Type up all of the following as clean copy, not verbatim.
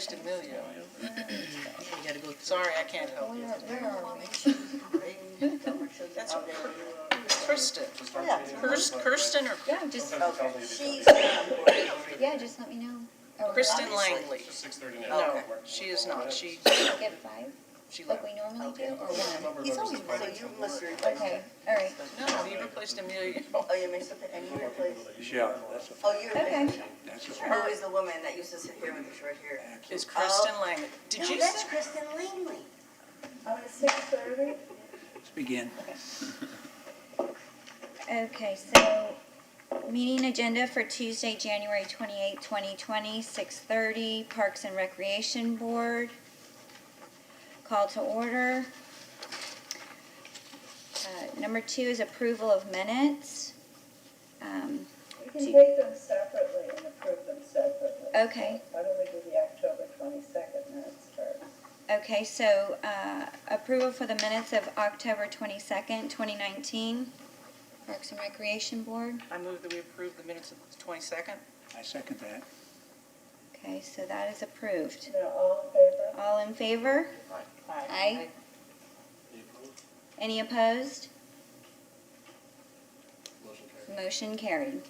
replaced Emilio. Sorry, I can't help you. Where are we? That's Kristen. Yeah. Kirsten or Yeah, just, She's yeah, just let me know. Or Kristen Langley? It's just 6:30 now. No, she is not. She Get 5, like left. we normally do, or 1? He's always, so you must have replaced him. Okay, all right. No, he replaced Emilio. Oh, you mixed up the, and you replaced, Yeah, that's a, oh, you replaced him. that's a, Who is the woman that used to sit here with the short hair? Is Kristen Langley. Did No, you that's say? Kristen Langley. At 6:30? let's begin. Okay, so meeting agenda for Tuesday, January 28, 2020, 6:30, Parks and Recreation Board. Call to order. Number 2 is approval of minutes. We can take them separately and approve them separately. Okay. Why don't we do the October 22nd minutes first? Okay, so approval for the minutes of October 22nd, 2019, Parks and Recreation Board. I move that we approve the minutes of the 22nd. I second that. Okay, so that is approved. No, all in favor? All in favor? Aye. Aye. Any opposed? Motion carried.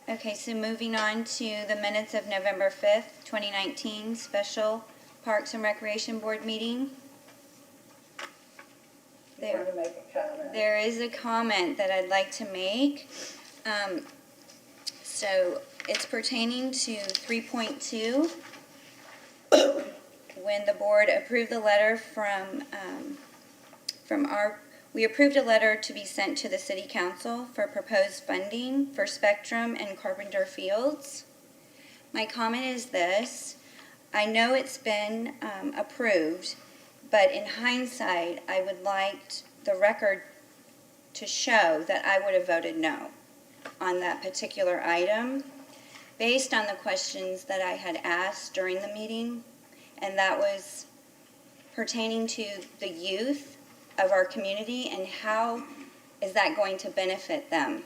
Okay, so moving on to the minutes of November 5th, 2019, special Parks and Recreation Board meeting. You want to make a comment? There is a comment that I'd like to make. So it's pertaining to 3.2. When the board approved the letter we approved a letter to be sent to the City Council for proposed funding for Spectrum and Carpenter Fields. My comment is this: I know it's been approved, but in hindsight, I would like the record to show that I would have voted no on that particular item based on the questions that I had asked during the meeting, and that was pertaining to the youth of our community and how is that going to benefit them.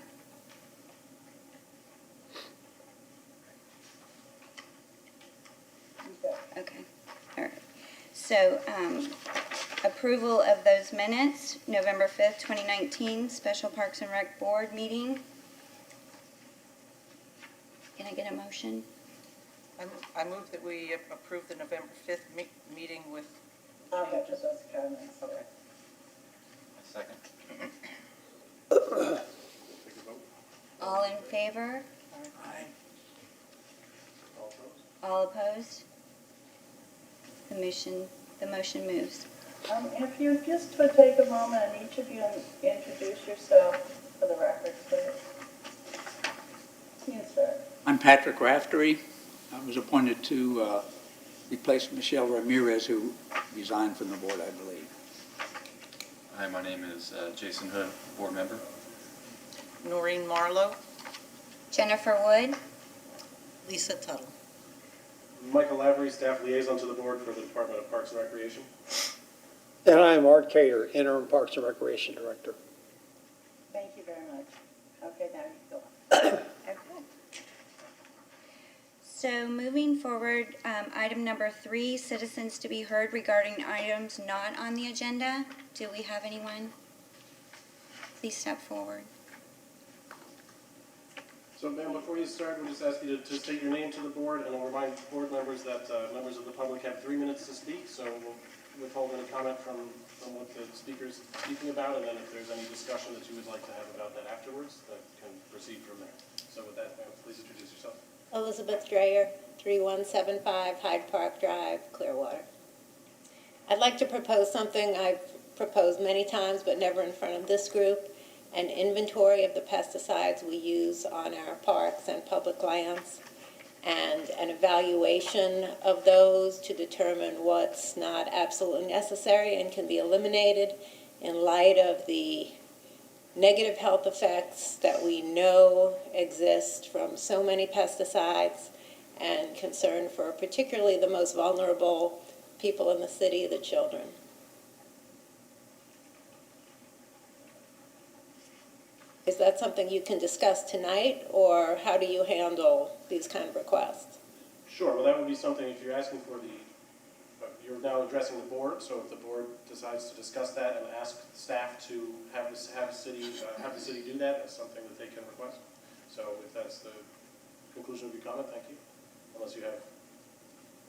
Okay, all right. So approval of those minutes, November 5th, 2019, Special Parks and Rec Board meeting. Can I get a motion? I move that we approve the November 5th meeting with I'll get to those comments. Okay. Second. All in favor? Aye. All opposed? The motion moves. If you just would take a moment and each of you introduce yourself for the record, please. You start. I'm Patrick Raftery. I was appointed to replace Michelle Ramirez, who resigned from the board, I believe. Hi, my name is Jason Hood, board member. Noreen Marlowe. Jennifer Wood? Lisa Tuttle. Michael Lavery, staff liaison to the board for the Department of Parks and Recreation. And I am Art Cater, interim Parks and Recreation Director. Thank you very much. Okay, now you go. Okay. So moving forward, item number 3, citizens to be heard regarding items not on the agenda. Do we have anyone? Please step forward. So, ma'am, before you start, we'll just ask you to state your name to the board, and I'll remind board members that members of the public have 3 minutes to speak, so we'll withhold any comment from what the speaker's speaking about, and then if there's any discussion that you would like to have about that afterwards, that can proceed from there. So with that, ma'am, please introduce yourself. Elizabeth Dreyer, 3175 Hyde Park Drive, Clearwater. I'd like to propose something I've proposed many times, but never in front of this group: an inventory of the pesticides we use on our parks and public lands, and an evaluation of those to determine what's not absolutely necessary and can be eliminated in light of the negative health effects that we know exist from so many pesticides, and concern for particularly the most vulnerable people in the city, the children. Is that something you can discuss tonight, or how do you handle these kind of requests? Sure, well, that would be something, if you're asking for you're now addressing the board, so if the board decides to discuss that and ask staff to have the city do that, that's something that they can request. So if that's the conclusion of your comment, thank you. Unless you have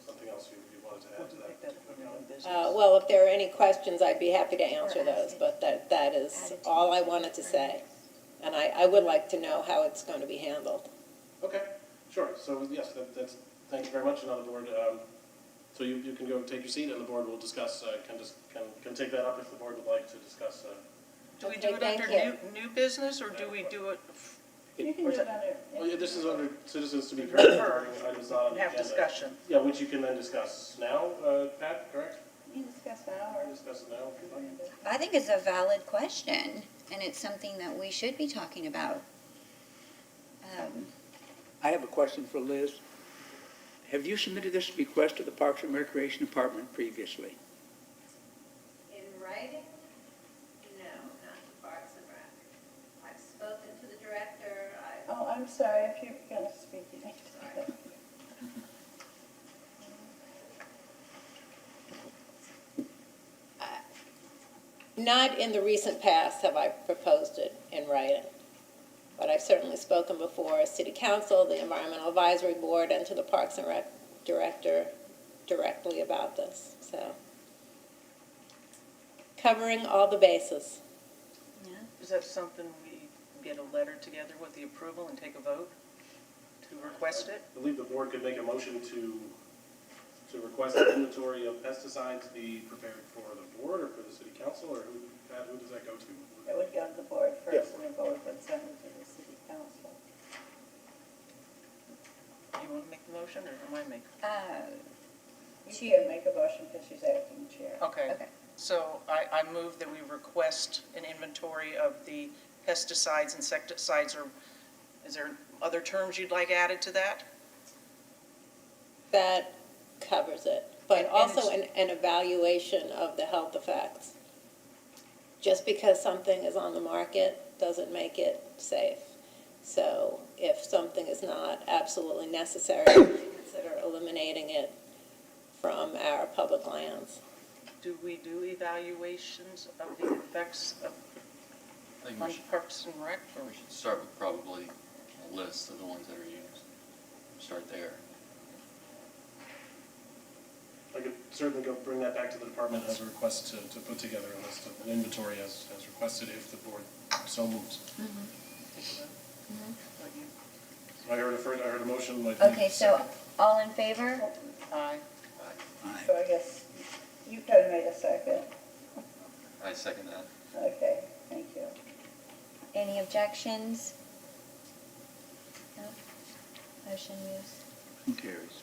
something else you wanted to add to that. Well, if there are any questions, I'd be happy to answer those, but that is all I wanted to say. And I would like to know how it's going to be handled. Okay, sure, so yes, that's, thank you very much, and on the board, so you can go take your seat, and the board will discuss, can take that up if the board would like to discuss. Do we Okay, do it thank under you. new business, or do we do it, You can Or do is it under. Well, yeah, this is under citizens to be heard regarding items not on the have agenda. discussion? Yeah, which you can then discuss now, Pat, correct? You can discuss now or. Discuss it now if you'd like. I think it's a valid question, and it's something that we should be talking about. I have a question for Liz. Have you submitted this request to the Parks and Recreation Department previously? In writing? No, not to Parks and Rec. I've spoken to the director, Oh, I'm sorry, if you're gonna speak, you need to. not in the recent past have I proposed it in writing. But I've certainly spoken before City Council, the Environmental Advisory Board, and to the Parks and Rec director directly about this, so. Covering all the bases. Is that something we get a letter together with the approval and take a vote to request it? I believe the board could make a motion to request an inventory of pesticides be prepared for the board or for the city council, or who does that go to? It would go to the board first and the board would send it to the city council. Do you want to make the motion, or am I making? You can make a motion because she's acting chair. Okay. Okay. So I move that we request an inventory of the pesticides, insecticides, or is there other terms you'd like added to that? That covers it, but And also it's- an evaluation of the health effects. Just because something is on the market doesn't make it safe. So if something is not absolutely necessary, consider eliminating it from our public lands. Do we do evaluations of the effects of I think we on should, Parks and Rec? Or we should start with probably a list of the ones that are used. Start there. I could certainly go bring that back to the department as a request to put together a list of an inventory as requested if the board so moves. So I heard a motion. might need Okay, a so second. all in favor? Aye. Aye. So I guess you kind of made a second. I second that. Okay, thank you. Any objections? No? Motion moves. Who carries?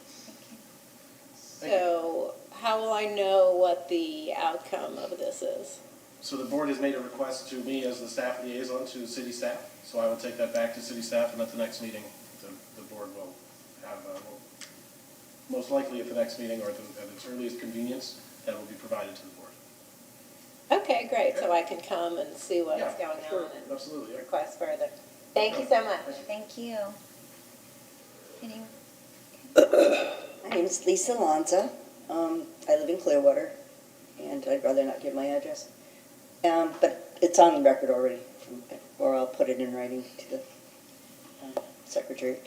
Thank you. So how will I know what the outcome of this is? So the board has made a request to me as the staff liaison to city staff, so I will take that back to city staff, and at the next meeting, the board will have, most likely at the next meeting or at its earliest convenience, that will be provided to the board. Okay, great, so I can come and see what's Yeah, going sure, on and absolutely. Yeah. request further. Thank you so much. Thank you. Anyone? My name is Lisa Lanza. I live in Clearwater, and I'd rather not give my address. But it's on the record already, or I'll put it in writing to the secretary.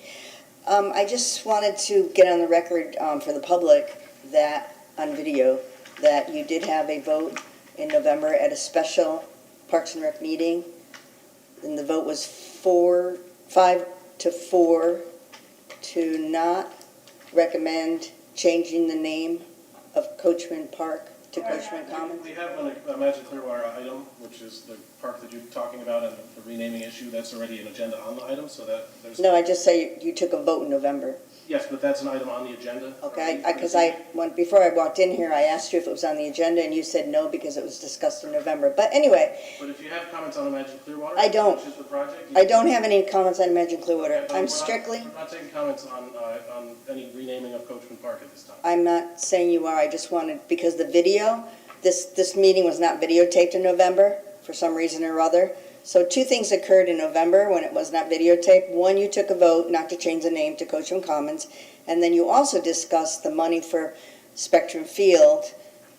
I just wanted to get on the record for the public that, on video, that you did have a vote in November at a special Parks and Rec meeting. And the vote was 5-4 to not recommend changing the name of Coachman Park to Coachman Commons. We have a Magic Clearwater item, which is the park that you're talking about, and the renaming issue, that's already an agenda on the item, so that there's... No, I just say you took a vote in November. Yes, but that's an item on the agenda. Okay, because before I walked in here, I asked you if it was on the agenda, and you said no because it was discussed in November. But anyway, But if you have comments on Imagine Clearwater, I don't. which is the project... I don't have any comments on Imagine Clearwater. Okay, but I'm we're strictly, not taking comments on any renaming of Coachman Park at this time. I'm not saying you are, I just wanted, because the video, this meeting was not videotaped in November for some reason or other. So two things occurred in November when it was not videotaped. One, you took a vote not to change the name to Coachman Commons, and then you also discussed the money for Spectrum Field,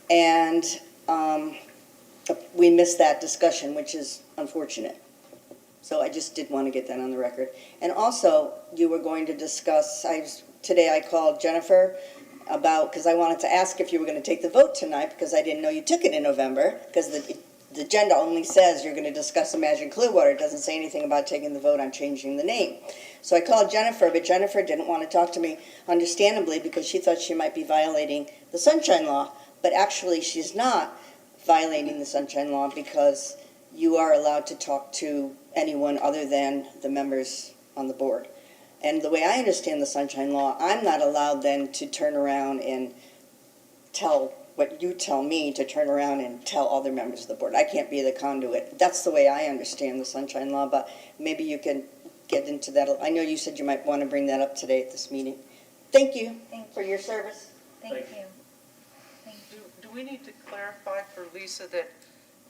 and we missed that discussion, which is unfortunate. So I just did want to get that on the record. And also, you were going to discuss, today I called Jennifer about, because I wanted to ask if you were going to take the vote tonight, because I didn't know you took it in November, because the agenda only says you're going to discuss Imagine Clearwater. It doesn't say anything about taking the vote on changing the name. So I called Jennifer, but Jennifer didn't want to talk to me, understandably, because she thought she might be violating the Sunshine Law. But actually, she's not violating the Sunshine Law, because you are allowed to talk to anyone other than the members on the board. And the way I understand the Sunshine Law, I'm not allowed then to turn around and tell what you tell me to turn around and tell other members of the board. I can't be the conduit. That's the way I understand the Sunshine Law, but maybe you can get into that. I know you said you might want to bring that up today at this meeting. Thank you for your service. Thank you. Do we need to clarify for Lisa that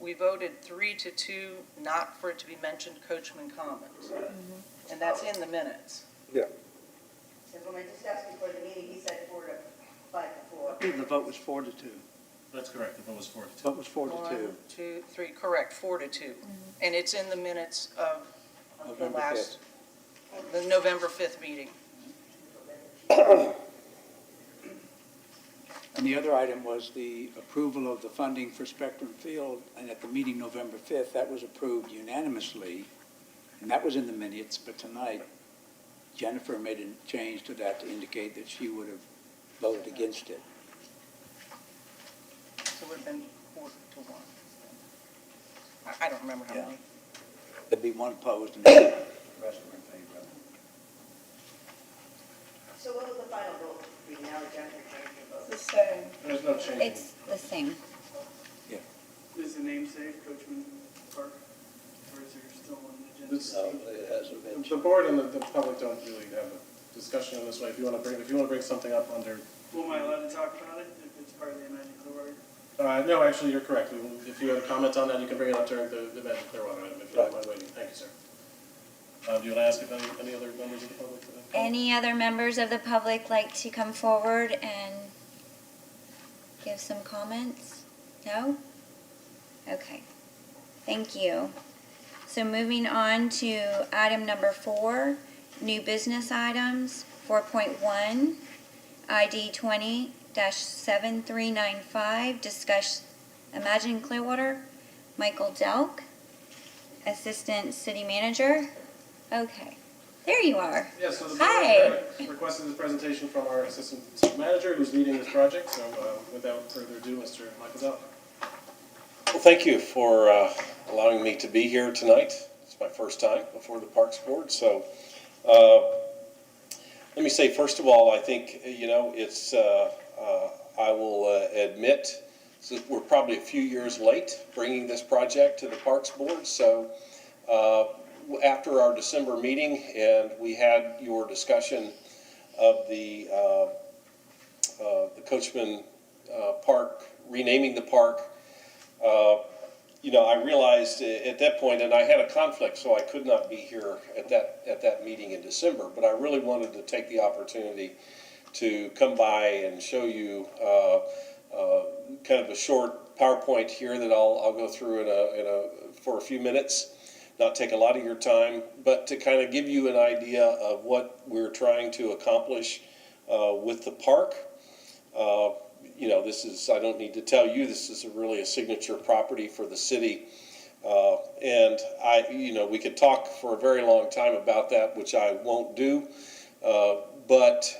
we voted 3-2 not for it to be mentioned Coachman Commons? And that's in the minutes. Yeah. Because when I just asked before the meeting, he said 4 to 5 to 4. I believe the vote was 4-2. That's correct, the vote was 4-2. Vote was 4-2. 1, 2, 3, correct, 4-2. And it's in the minutes of the November last, the November 5th meeting. And the other item was the approval of the funding for Spectrum Field, and at the meeting November 5th, that was approved unanimously, and that was in the minutes, but tonight, Jennifer made a change to that to indicate that she would have voted against it. So it would have been 4-1. I don't remember how Yeah. many. There'd be one opposed and the rest were in favor of it. So what was the final vote? Now that Jennifer changed her vote. It's the same. There's no change. It's the same. Is the name saved, Coachman Park, or is there still an agenda? This- it hasn't been. The board and the public don't really have a discussion in this way. If you want to bring something up under, Well, am I allowed to talk about it if it's part of the Imagine Clearwater? no, actually, you're correct. If you have a comment on that, you can bring it up during the Imagine Clearwater item, if you don't mind waiting. Thank you, sir. Do you want to ask if any other members of the public? Any other members of the public like to come forward and give some comments? No? Okay. Thank you. So moving on to item number 4, new business items, 4.1, ID 20-7395, discuss Imagine Clearwater, Michael Delk, Assistant City Manager. Okay, there you are. Yes, so the Hi. board requested a presentation from our assistant city manager who's leading this project. So without further ado, Mr. Michael Dell. Well, thank you for allowing me to be here tonight. It's my first time before the Parks Board. So let me say, first of all, I think, it's, I will admit, so we're probably a few years late bringing this project to the Parks Board. So after our December meeting and we had your discussion of the Coachman Park, renaming the park, I realized at that point, and I had a conflict, so I could not be here at that meeting in December, but I really wanted to take the opportunity to come by and show you kind of a short PowerPoint here that I'll go through for a few minutes, not take a lot of your time, but to kind of give you an idea of what we're trying to accomplish with the park. This is, I don't need to tell you, this is really a signature property for the city. And we could talk for a very long time about that, which I won't do. But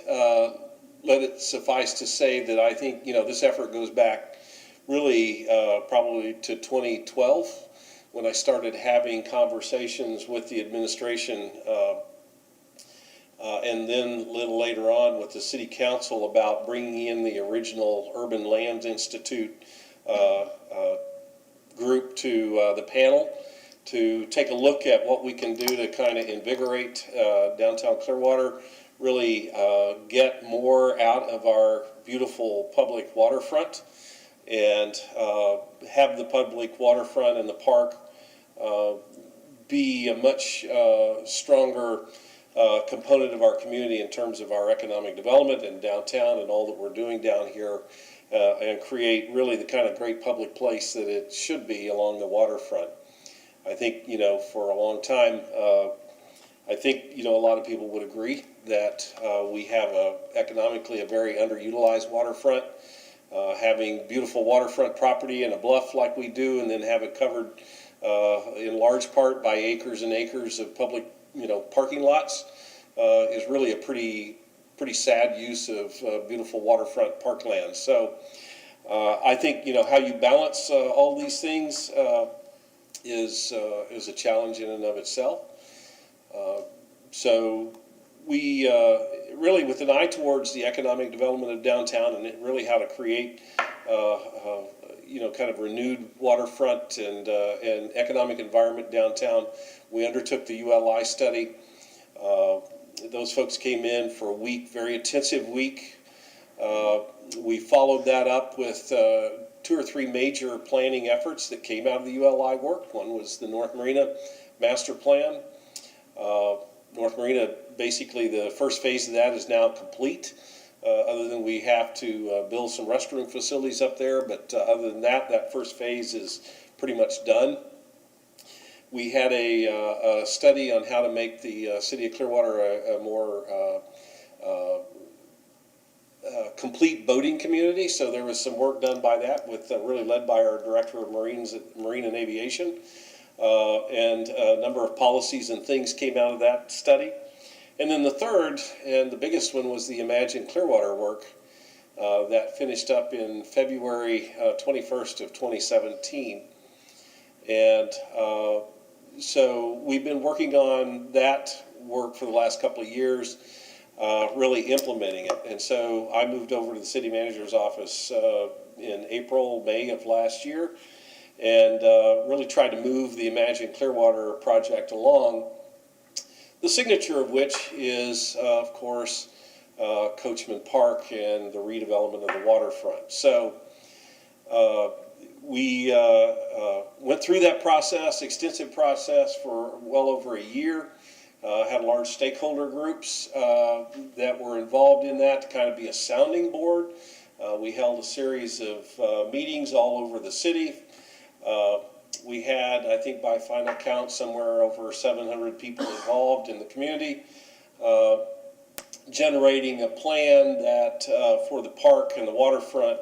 let it suffice to say that I think, this effort goes back really probably to 2012 when I started having conversations with the administration and then a little later on with the city council about bringing in the original Urban Lands Institute group to the panel to take a look at what we can do to kind of invigorate downtown Clearwater, really get more out of our beautiful public waterfront and have the public waterfront and the park be a much stronger component of our community in terms of our economic development and downtown and all that we're doing down here, and create really the kind of great public place that it should be along the waterfront. I think, for a long time, I think, a lot of people would agree that we have economically a very underutilized waterfront. Having beautiful waterfront property and a bluff like we do, and then have it covered in large part by acres and acres of public, parking lots, is really a pretty sad use of beautiful waterfront parkland. So I think, how you balance all these things is a challenge in and of itself. So we really, with an eye towards the economic development of downtown and really how to create, kind of renewed waterfront and economic environment downtown, we undertook the ULI study. Those folks came in for a week, very intensive week. We followed that up with 2 or 3 major planning efforts that came out of the ULI work. One was the North Marina Master Plan. North Marina, basically the first phase of that is now complete, other than we have to build some restroom facilities up there, but other than that, that first phase is pretty much done. We had a study on how to make the city of Clearwater a more complete boating community, so there was some work done by that, with really led by our Director of Marine and Aviation. And a number of policies and things came out of that study. And then the third and the biggest one was the Imagine Clearwater work that finished up in February 21st of 2017. And so we've been working on that work for the last couple of years, really implementing it. And so I moved over to the city manager's office in April, May of last year, and really tried to move the Imagine Clearwater project along, the signature of which is, of course, Coachman Park and the redevelopment of the waterfront. So we went through that process, extensive process, for well over a year. Had large stakeholder groups that were involved in that to kind of be a sounding board. We held a series of meetings all over the city. We had, I think by final count, somewhere over 700 people involved in the community, generating a plan that for the park and the waterfront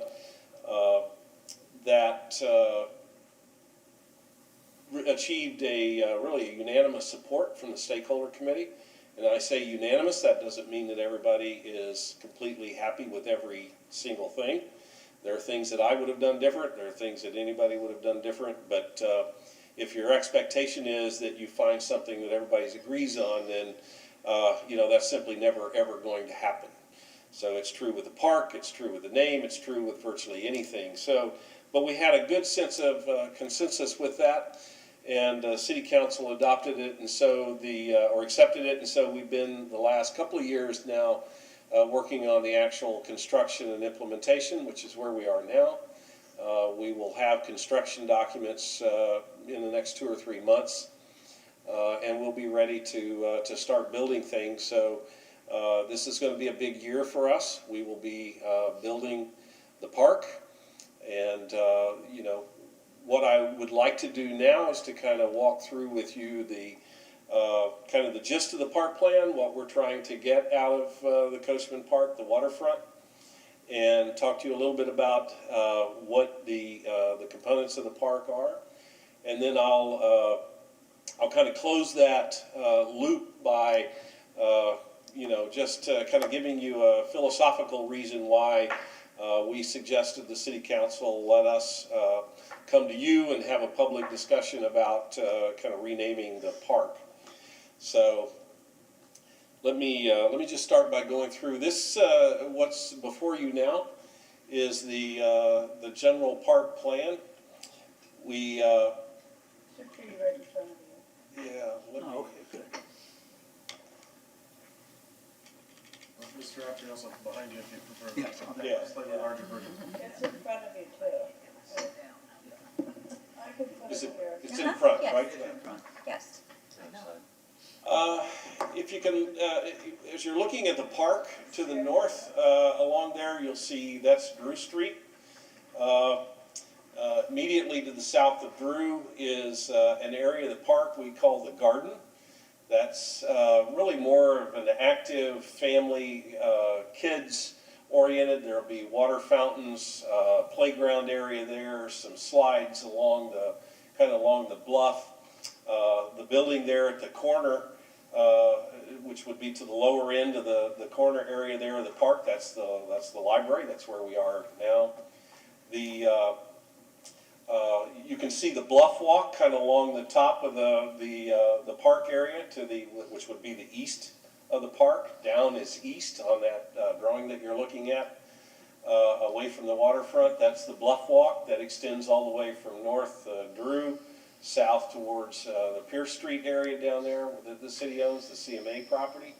that achieved a really unanimous support from the stakeholder committee. And I say unanimous, that doesn't mean that everybody is completely happy with every single thing. There are things that I would have done different. There are things that anybody would have done different. But if your expectation is that you find something that everybody agrees on, then that's simply never ever going to happen. So it's true with the park. It's true with the name. It's true with virtually anything. So, but we had a good sense of consensus with that, and City Council adopted it, and so or accepted it, and so we've been the last couple of years now. Working on the actual construction and implementation, which is where we are now. We will have construction documents in the next 2 or 3 months, and we'll be ready to start building things. So this is going to be a big year for us. We will be building the park, and what I would like to do now is to kind of walk through with you the kind of the gist of the park plan, what we're trying to get out of the Coachman Park, the waterfront, and talk to you a little bit about what the components of the park are, and then I'll kind of close that loop by just kind of giving you a philosophical reason why we suggested the City Council let us come to you and have a public discussion about kind of renaming the park. So let me just start by going through this. What's before you now is the general park plan. We Should be right in front of you. yeah. Let me, Okay, good. Mr. Raptor, also behind you if you prefer. Yes, on that Yeah. Slightly larger version. It's in front of you too. I can put Is it it? here. It's in front, Yes. right? Yes. if you can, as you're looking at the park to the north, along there, you'll see that's Drew Street. Immediately to the south of Drew is an area of the park we call the Garden. That's really more of an active family, kids-oriented. There'll be water fountains, playground area there, some slides along the, kind of along the bluff. The building there at the corner, which would be to the lower end of the corner area there of the park, that's the library. That's where we are now. You can see the bluff walk kind of along the top of the park area to the, which would be the east of the park. Down is east on that drawing that you're looking at, away from the waterfront. That's the bluff walk that extends all the way from North Drew south towards the Pierce Street area down there that the city owns, the CMA property.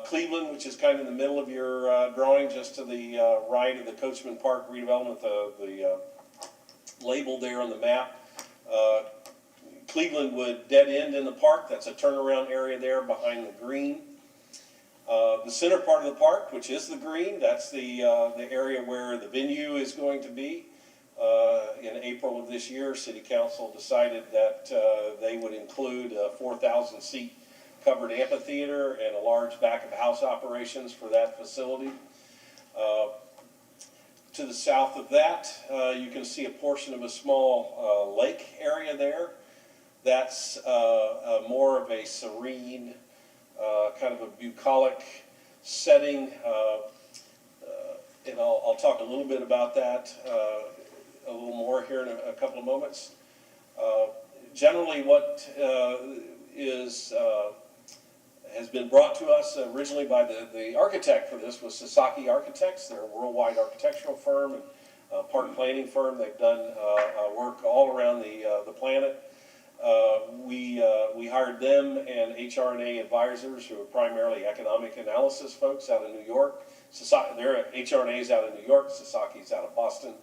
Cleveland, which is kind of in the middle of your drawing, just to the right of the Coachman Park redevelopment, the label there on the map. Cleveland would dead end in the park. That's a turnaround area there behind the green. The center part of the park, which is the green, that's the area where the venue is going to be. In April of this year, City Council decided that they would include a 4,000 seat covered amphitheater and a large back of house operations for that facility. To the south of that, you can see a portion of a small lake area there. That's more of a serene, kind of a bucolic setting, and I'll talk a little bit about that a little more here in a couple of moments. Generally, what has been brought to us originally by the architect for this was Sasaki Architects. They're a worldwide architectural firm and park planning firm. They've done work all around the planet. We hired them and HR&A advisors who are primarily economic analysis folks out of New York. Their HR&A is out of New York, Sasaki's out of Boston.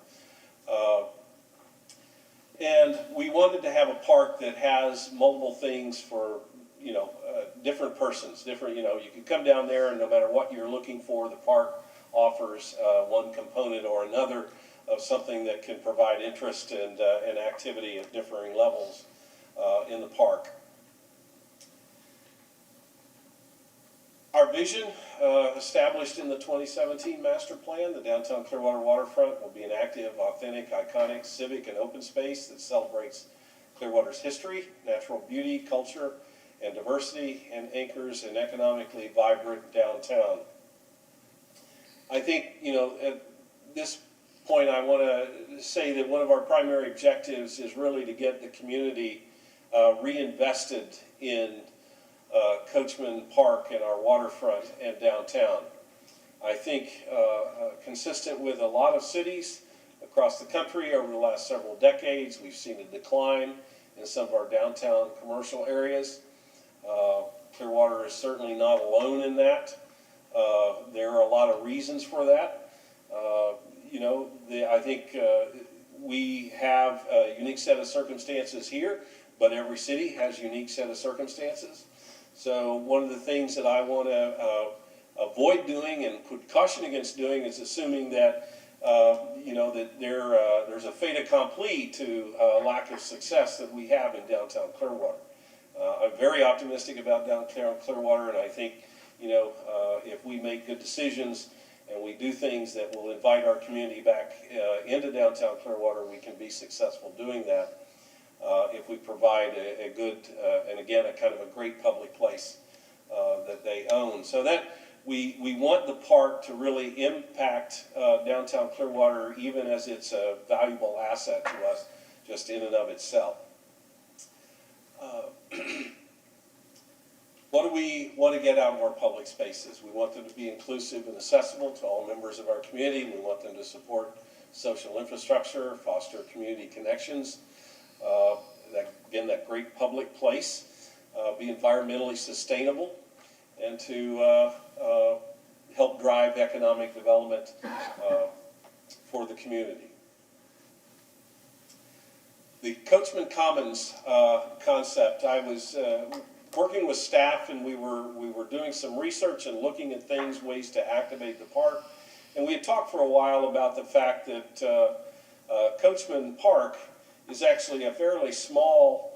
And we wanted to have a park that has multiple things for, different persons, different, you can come down there and no matter what you're looking for, the park offers one component or another of something that can provide interest and activity at differing levels in the park. Our vision, established in the 2017 master plan, the downtown Clearwater waterfront will be an active, authentic, iconic, civic, and open space that celebrates Clearwater's history, natural beauty, culture, and diversity, and anchors an economically vibrant downtown. I think, at this point I want to say that one of our primary objectives is really to get the community reinvested in Coachman Park and our waterfront and downtown. I think consistent with a lot of cities across the country over the last several decades, we've seen a decline in some of our downtown commercial areas. Clearwater is certainly not alone in that. There are a lot of reasons for that. I think we have a unique set of circumstances here, but every city has a unique set of circumstances. So one of the things that I want to avoid doing and put caution against doing is assuming that that there's a fait accompli to lack of success that we have in downtown Clearwater. I'm very optimistic about downtown Clearwater, and I think if we make good decisions and we do things that will invite our community back into downtown Clearwater, we can be successful doing that. If we provide a good, and again, a kind of a great public place that they own. So that we want the park to really impact downtown Clearwater even as it's a valuable asset to us just in and of itself. What do we want to get out of our public spaces? We want them to be inclusive and accessible to all members of our community. We want them to support social infrastructure, foster community connections, that great public place, be environmentally sustainable, and to help drive economic development for the community. The Coachman Commons concept, I was working with staff, and we were doing some research and looking at things, ways to activate the park. And we had talked for a while about the fact that Coachman Park is actually a fairly small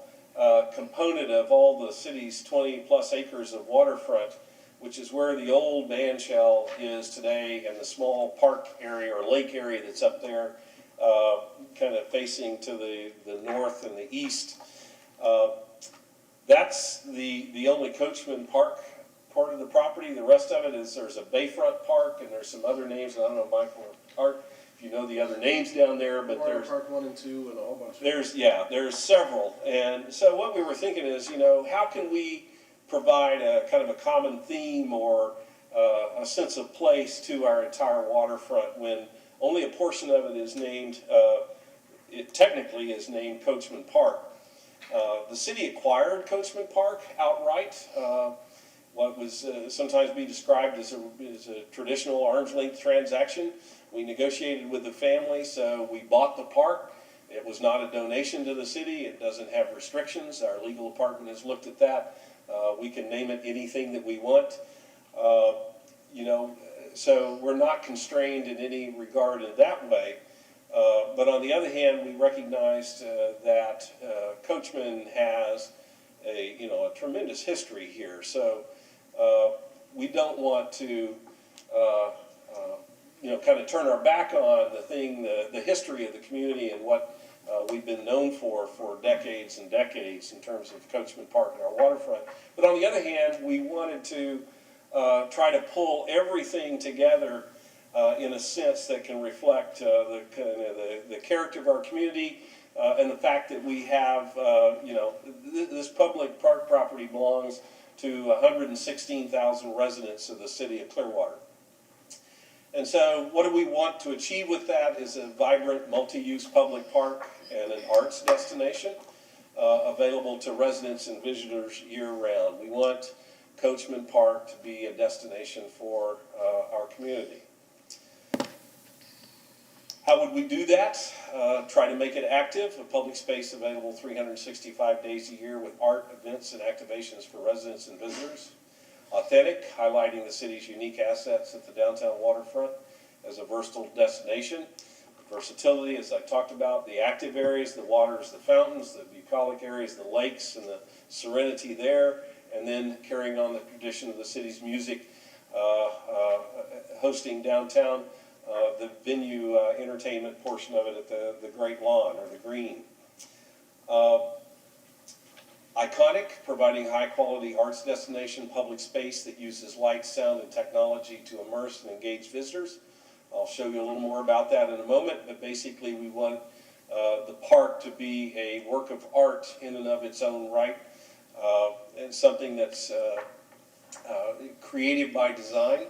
component of all the city's 20-plus acres of waterfront, which is where the old band shell is today, and the small park area or lake area that's up there, kind of facing to the north and the east. That's the only Coachman Park part of the property. The rest of it is, there's a Bayfront Park, and there's some other names, and I don't know, Michael or Art, if you know the other names down there, but Water there's... Park 1 and 2 and a whole bunch of... There's several. And so what we were thinking is, how can we provide a kind of a common theme or a sense of place to our entire waterfront when only a portion of it is named, it technically is named Coachman Park. The city acquired Coachman Park outright, what was sometimes be described as a traditional arm's length transaction. We negotiated with the family, so we bought the park. It was not a donation to the city. It doesn't have restrictions. Our legal department has looked at that. We can name it anything that we want. So we're not constrained in any regard in that way. But on the other hand, we recognized that Coachman has a tremendous history here. So we don't want to kind of turn our back on the history of the community and what we've been known for decades and decades in terms of Coachman Park and our waterfront. But on the other hand, we wanted to try to pull everything together in a sense that can reflect the character of our community and the fact that we have, this public park property belongs to 116,000 residents of the city of Clearwater. And so what do we want to achieve with that is a vibrant multi-use public park and an arts destination available to residents and visitors year-round. We want Coachman Park to be a destination for our community. How would we do that? Try to make it active, a public space available 365 days a year with art, events, and activations for residents and visitors. Authentic, highlighting the city's unique assets at the downtown waterfront as a versatile destination. Versatility, as I talked about, the active areas, the waters, the fountains, the bucolic areas, the lakes, and the serenity there, and then carrying on the tradition of the city's music, hosting downtown the venue entertainment portion of it at the Great Lawn or the Green. Iconic, providing high-quality arts destination public space that uses light, sound, and technology to immerse and engage visitors. I'll show you a little more about that in a moment, but basically we want the park to be a work of art in and of its own right, and something that's creative by design.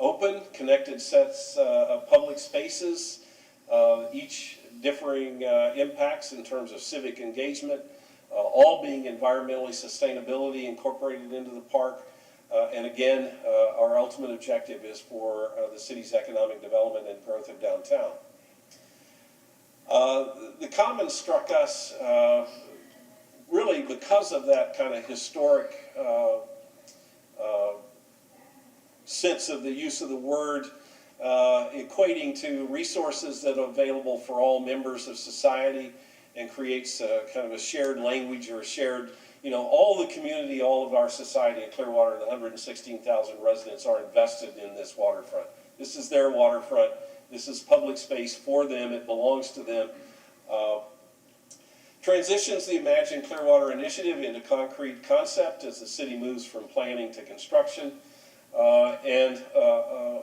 Open, connected sets of public spaces, each differing impacts in terms of civic engagement, all being environmentally sustainability incorporated into the park. And again, our ultimate objective is for the city's economic development and growth of downtown. The Commons struck us really because of that kind of historic sense of the use of the word, equating to resources that are available for all members of society, and creates kind of a shared language or a shared, all the community, all of our society in Clearwater, the 116,000 residents are invested in this waterfront. This is their waterfront. This is public space for them. It belongs to them. Transitions the Imagine Clearwater initiative into concrete concept as the city moves from planning to construction, and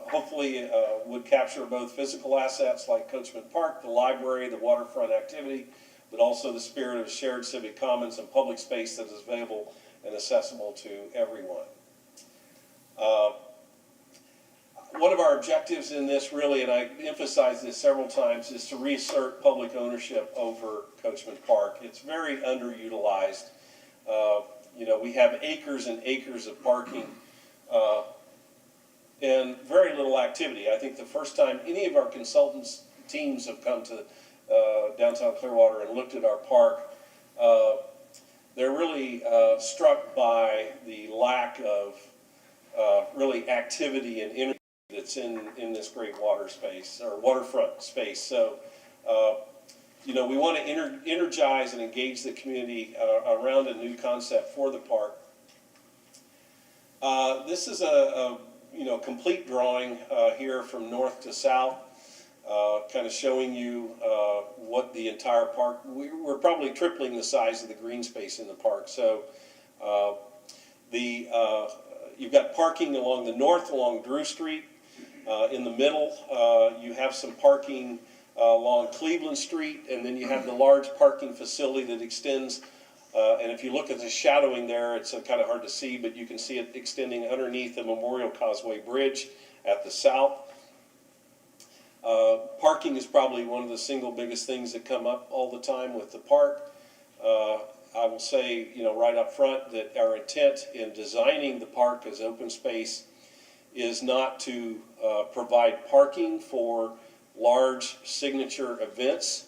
hopefully would capture both physical assets like Coachman Park, the library, the waterfront activity, but also the spirit of shared civic commons and public space that is available and accessible to everyone. One of our objectives in this really, and I emphasized this several times, is to reassert public ownership over Coachman Park. It's very underutilized. We have acres and acres of parking and very little activity. I think the first time any of our consultants teams have come to downtown Clearwater and looked at our park, they're really struck by the lack of really activity and energy that's in this great water space, or waterfront space. So, you know, we want to energize and engage the community around a new concept for the park. This is a you know, complete drawing here from north to south, kind of showing you what the entire park, we're probably tripling the size of the green space in the park. So you've got parking along the north, along Drew Street. In the middle, you have some parking along Cleveland Street, and then you have the large parking facility that extends, and if you look at the shadowing there, it's kind of hard to see, but you can see it extending underneath the Memorial Causeway Bridge at the south. Parking is probably one of the single biggest things that come up all the time with the park. I will say, you know, right up front that our intent in designing the park as open space is not to provide parking for large signature events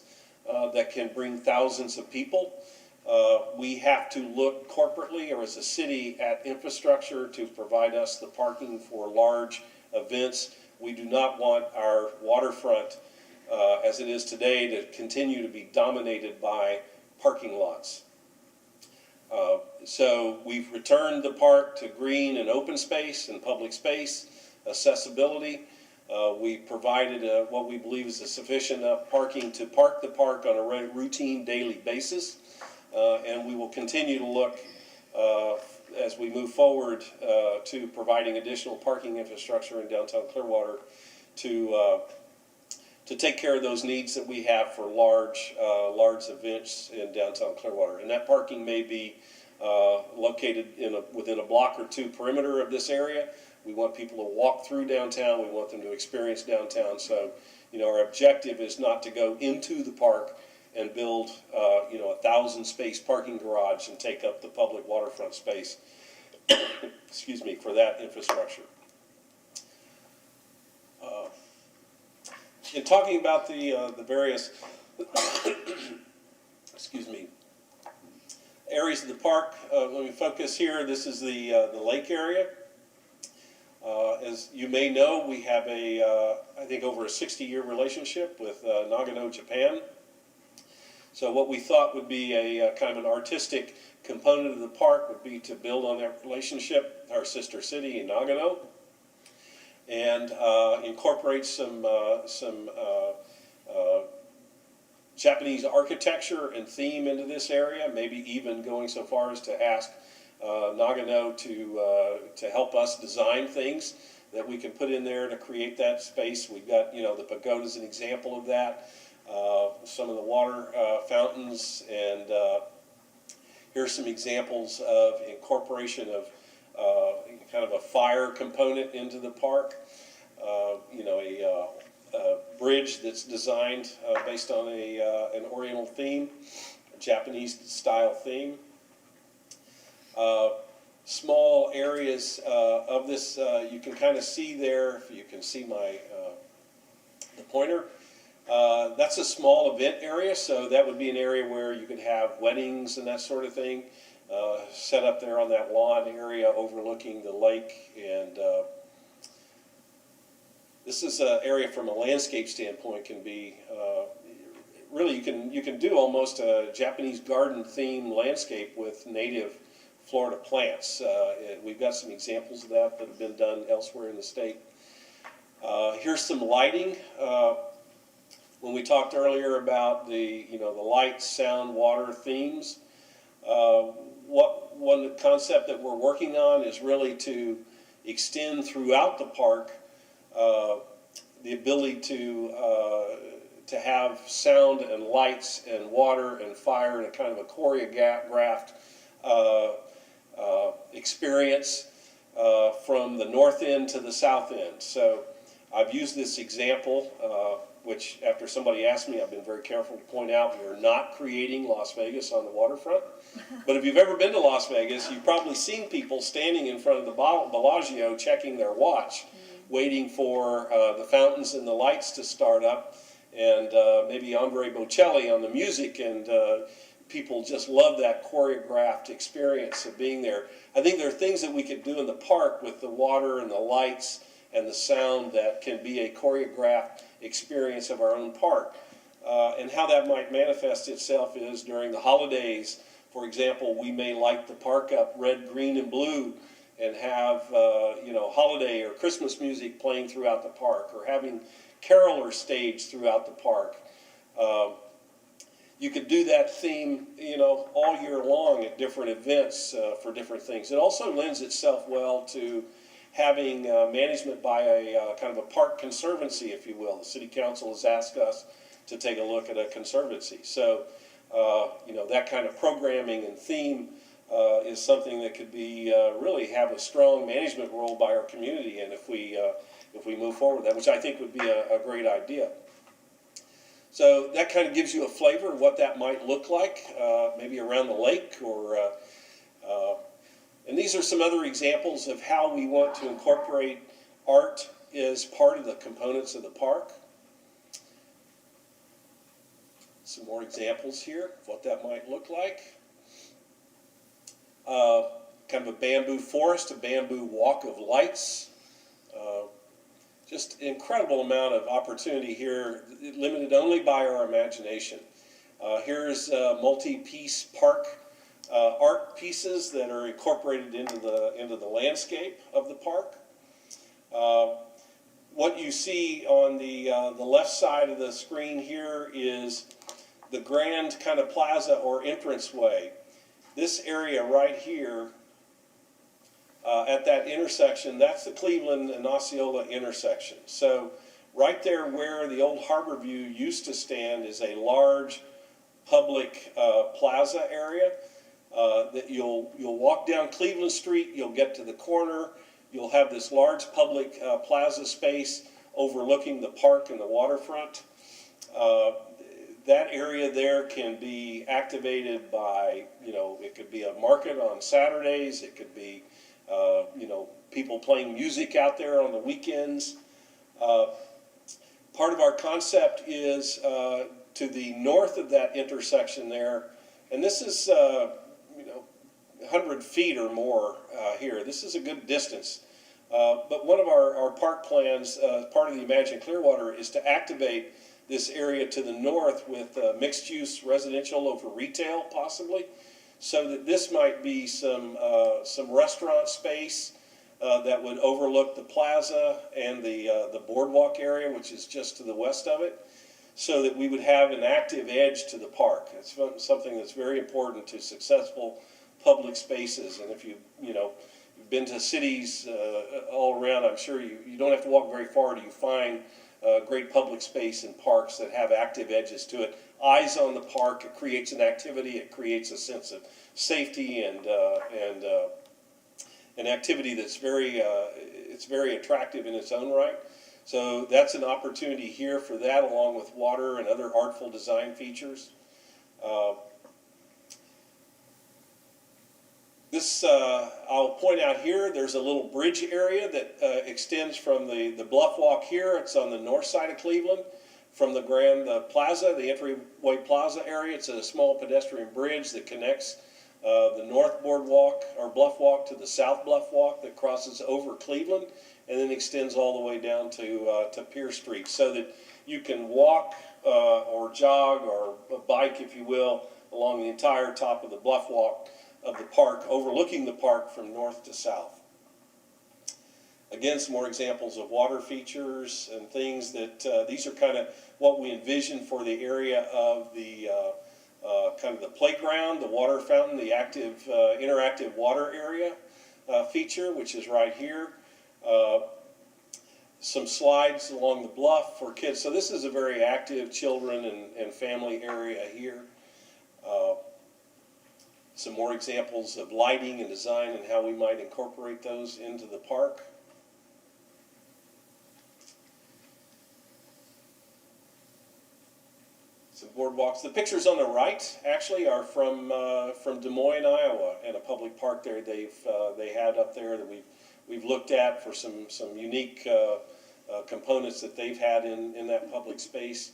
that can bring thousands of people. We have to look corporately or as a city at infrastructure to provide us the parking for large events. We do not want our waterfront as it is today to continue to be dominated by parking lots. So we've returned the park to green and open space and public space, accessibility. We provided what we believe is a sufficient parking to park the park on a routine daily basis. And we will continue to look as we move forward to providing additional parking infrastructure in downtown Clearwater to take care of those needs that we have for large events in downtown Clearwater. And that parking may be located within a block or two perimeter of this area. We want people to walk through downtown. We want them to experience downtown. So, you know, our objective is not to go into the park and build, you know, 1,000 space parking garage and take up the public waterfront space, excuse me, for that infrastructure. In talking about the various, excuse me, areas of the park, let me focus here. This is the lake area. As you may know, we have I think over a 60-year relationship with Nagano, Japan. So what we thought would be a kind of an artistic component of the park would be to build on that relationship, our sister city in Nagano, and incorporate some Japanese architecture and theme into this area, maybe even going so far as to ask Nagano to help us design things that we can put in there to create that space. We've got, you know, the pagoda is an example of that. Some of the water fountains, and here's some examples of incorporation of kind of a fire component into the park. You know, a bridge that's designed based on an Oriental theme, a Japanese style theme. Small areas of this, you can kind of see there, if you can see the pointer. That's a small event area, so that would be an area where you could have weddings and that sort of thing set up there on that lawn area overlooking the lake. And this is an area from a landscape standpoint can be really you can do almost a Japanese garden themed landscape with native Florida plants. We've got some examples of that have been done elsewhere in the state. Here's some lighting. When we talked earlier about the light, sound, water themes, one concept that we're working on is really to extend throughout the park the ability to have sound and lights and water and fire in a kind of a choreographed experience from the north end to the south end. So I've used this example, which after somebody asked me, I've been very careful to point out we are not creating Las Vegas on the waterfront. But if you've ever been to Las Vegas, you've probably seen people standing in front of the Bellagio checking their watch, waiting for the fountains and the lights to start up, and maybe Andre Bocelli on the music, and people just love that choreographed experience of being there. I think there are things that we could do in the park with the water and the lights and the sound that can be a choreographed experience of our own park. And how that might manifest itself is during the holidays. For example, we may light the park up red, green, and blue and have holiday or Christmas music playing throughout the park, or having carolers staged throughout the park. You could do that theme, all year long at different events for different things. It also lends itself well to having management by a kind of a park conservancy, if you will. The city council has asked us to take a look at a conservancy. So, that kind of programming and theme is something that could be really have a strong management role by our community, and if we move forward with that, which I think would be a great idea. So that kind of gives you a flavor of what that might look like, maybe around the lake, and these are some other examples of how we want to incorporate art as part of the components of the park. Some more examples here of what that might look like. Kind of a bamboo forest, a bamboo walk of lights. Just an incredible amount of opportunity here, limited only by our imagination. Here's multi-piece park art pieces that are incorporated into the landscape of the park. What you see on the left side of the screen here is the grand kind of plaza or entranceway. This area right here at that intersection, that's the Cleveland and Osceola intersection. So right there where the old Harbor View used to stand is a large public plaza area that you'll walk down Cleveland Street, you'll get to the corner, you'll have this large public plaza space overlooking the park and the waterfront. That area there can be activated by, it could be a market on Saturdays, it could be, people playing music out there on the weekends. Part of our concept is to the north of that intersection there, and this is, 100 feet or more here. This is a good distance. But one of our park plans, part of the Imagine Clearwater, is to activate this area to the north with mixed-use residential over retail, possibly, so that this might be some restaurant space that would overlook the plaza and the boardwalk area, which is just to the west of it, so that we would have an active edge to the park. It's something that's very important to successful public spaces, and if you've been to cities all around, I'm sure you don't have to walk very far till you find great public space and parks that have active edges to it. Eyes on the park, it creates an activity, it creates a sense of safety and an activity that's it's very attractive in its own right. So that's an opportunity here for that, along with water and other artful design features. This, I'll point out here, there's a little bridge area that extends from the bluff walk here. It's on the north side of Cleveland. From the Grand Plaza, the entryway plaza area, it's a small pedestrian bridge that connects the north boardwalk or bluff walk to the south bluff walk that crosses over Cleveland and then extends all the way down to Pierce Street, so that you can walk or jog or bike, if you will, along the entire top of the bluff walk of the park, overlooking the park from north to south. Again, some more examples of water features and things that these are kind of what we envision for the area of the kind of the playground, the water fountain, the active interactive water area feature, which is right here. Some slides along the bluff for kids. So this is a very active children and family area here. Some more examples of lighting and design and how we might incorporate those into the park. Some boardwalks. The pictures on the right actually are from Des Moines, Iowa, and a public park there they had up there that we've looked at for some unique components that they've had in that public space.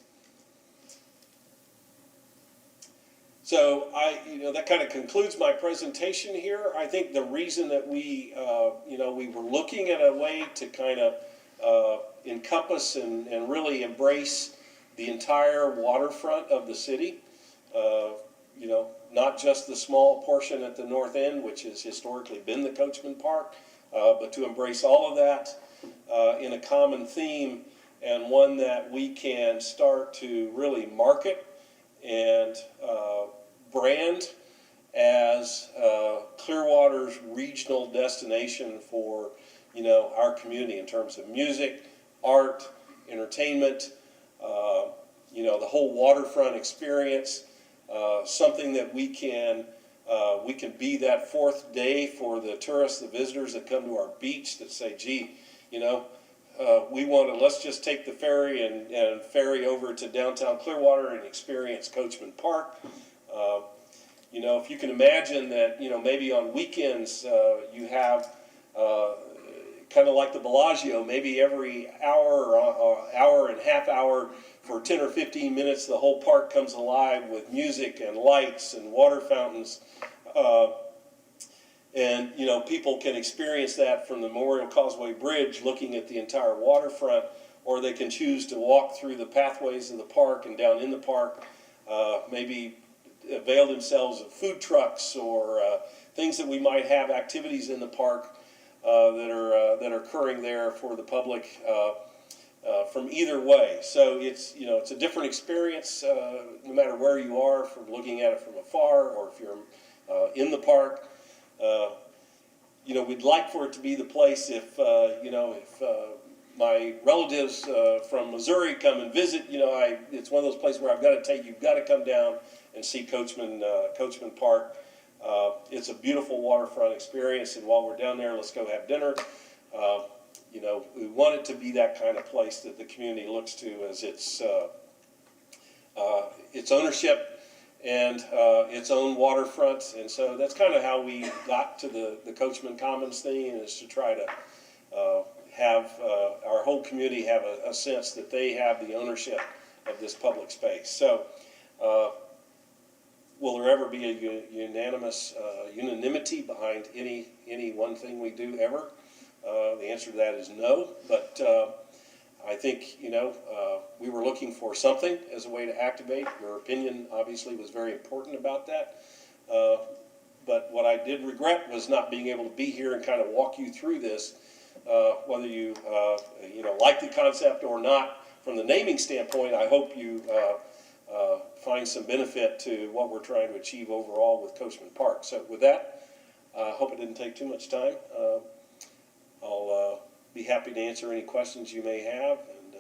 So that kind of concludes my presentation here. I think the reason that we were looking at a way to kind of encompass and really embrace the entire waterfront of the city, not just the small portion at the north end, which has historically been the Coachman Park, but to embrace all of that in a common theme, and one that we can start to really market and brand as Clearwater's regional destination for our community in terms of music, art, entertainment, the whole waterfront experience. Something that we can be that fourth day for the tourists, the visitors that come to our beach that say, gee, let's just take the ferry and ferry over to downtown Clearwater and experience Coachman Park. If you can imagine that, maybe on weekends you have kind of like the Bellagio, maybe every hour or hour and half hour for 10 or 15 minutes, the whole park comes alive with music and lights and water fountains. And people can experience that from the Memorial Causeway Bridge looking at the entire waterfront, or they can choose to walk through the pathways of the park and down in the park, maybe avail themselves of food trucks or things that we might have, activities in the park that are occurring there for the public from either way. So it's a different experience no matter where you are, from looking at it from afar or if you're in the park. We'd like for it to be the place if my relatives from Missouri come and visit, it's one of those places where you've got to come down and see Coachman Park. It's a beautiful waterfront experience, and while we're down there, let's go have dinner. We want it to be that kind of place that the community looks to as its ownership and its own waterfront. And so that's kind of how we got to the Coachman Commons thing, is to try to have our whole community have a sense that they have the ownership of this public space. So will there ever be a unanimity behind any one thing we do ever? The answer to that is no, but I think, we were looking for something as a way to activate. Your opinion obviously was very important about that. But what I did regret was not being able to be here and kind of walk you through this, whether you, like the concept or not. From the naming standpoint, I hope you find some benefit to what we're trying to achieve overall with Coachman Park. So with that, I hope it didn't take too much time. I'll be happy to answer any questions you may have. And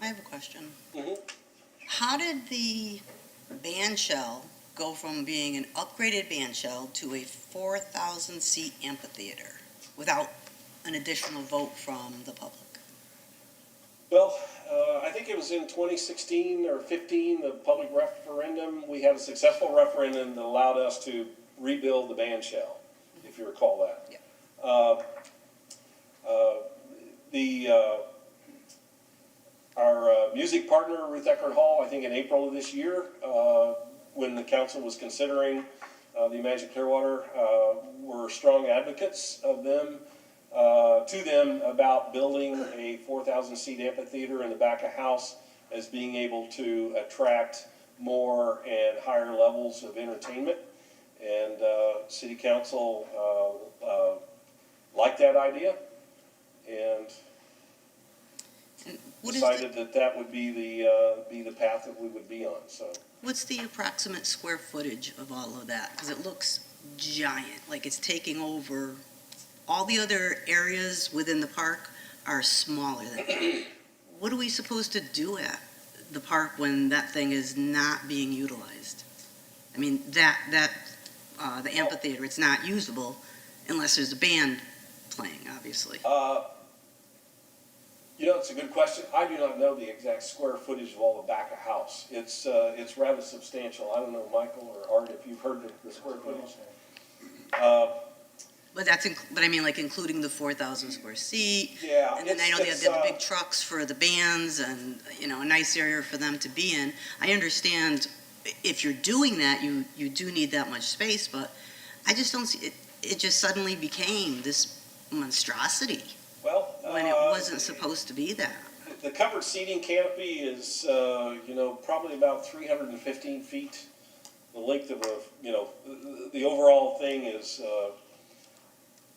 I have a question. Mm-hmm. How did the band shell go from being an upgraded band shell to a 4,000-seat amphitheater without an additional vote from the public? Well, I think it was in 2016 or 15, the public referendum. We had a successful referendum that allowed us to rebuild the band shell, if you recall that. Yeah. Our music partner, Ruth Eckerd Hall, I think in April of this year, when the council was considering the Imagine Clearwater, were strong advocates of them, to them about building a 4,000-seat amphitheater in the back of house as being able to attract more and higher levels of entertainment. And City Council liked that idea and decided that would be the path that we would be on. So, what's the approximate square footage of all of that? Because it looks giant, like it's taking over. All the other areas within the park are smaller than that. What are we supposed to do at the park when that thing is not being utilized? I mean, the amphitheater, it's not usable unless there's a band playing, obviously. It's a good question. I do not know the exact square footage of all the back of house. It's rather substantial. I don't know, Michael or Art, if you've heard the square footage. But I mean, like including the 4,000 square seat. Yeah. And then I know they have the big trucks for the bands and, a nice area for them to be in. I understand if you're doing that, you do need that much space, but I just don't see, it just suddenly became this monstrosity Well, when it wasn't supposed to be that. the covered seating canopy is, probably about 315 feet. The length of the overall thing is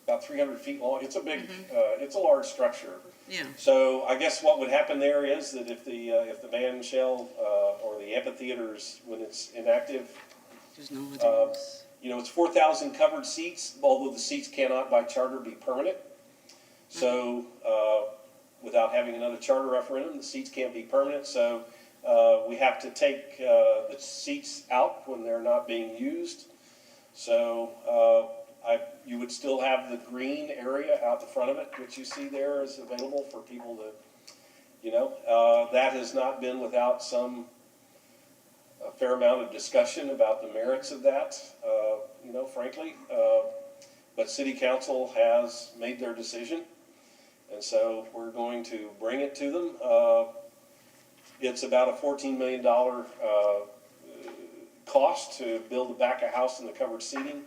about 300 feet long. It's a big, it's a large structure. Yeah. So I guess what would happen there is that if the band shell or the amphitheaters, when it's inactive, There's no other use. it's 4,000 covered seats, although the seats cannot by charter be permanent. So without having another charter referendum, the seats can't be permanent. So we have to take the seats out when they're not being used. So you would still have the green area out the front of it, which you see there is available for people to, that has not been without a fair amount of discussion about the merits of that, frankly. But City Council has made their decision, and so we're going to bring it to them. It's about a $14 million cost to build the back of house and the covered seating.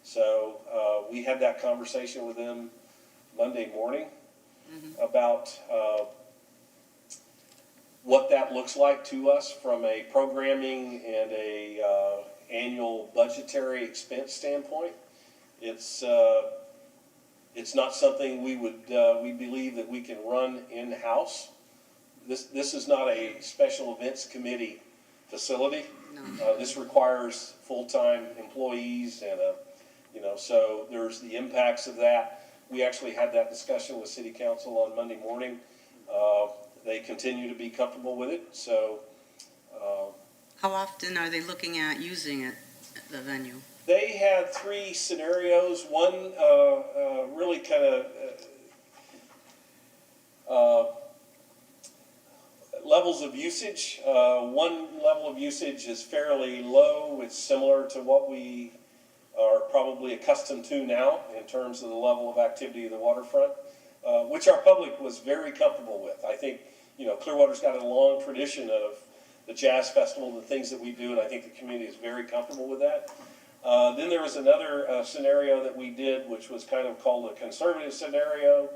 So we had that conversation with them Monday morning about what that looks like to us from a programming and a annual budgetary expense standpoint. It's not something we believe that we can run in-house. This is not a special events committee facility. No. This requires full-time employees and so there's the impacts of that. We actually had that discussion with City Council on Monday morning. They continue to be comfortable with it, so. How often are they looking at using it at the venue? They had 3 scenarios. One really kind of levels of usage. One level of usage is fairly low. It's similar to what we are probably accustomed to now in terms of the level of activity of the waterfront, which our public was very comfortable with. I think, Clearwater's got a long tradition of the jazz festival, the things that we do, and I think the community is very comfortable with that. Then there was another scenario that we did, which was kind of called a conservative scenario,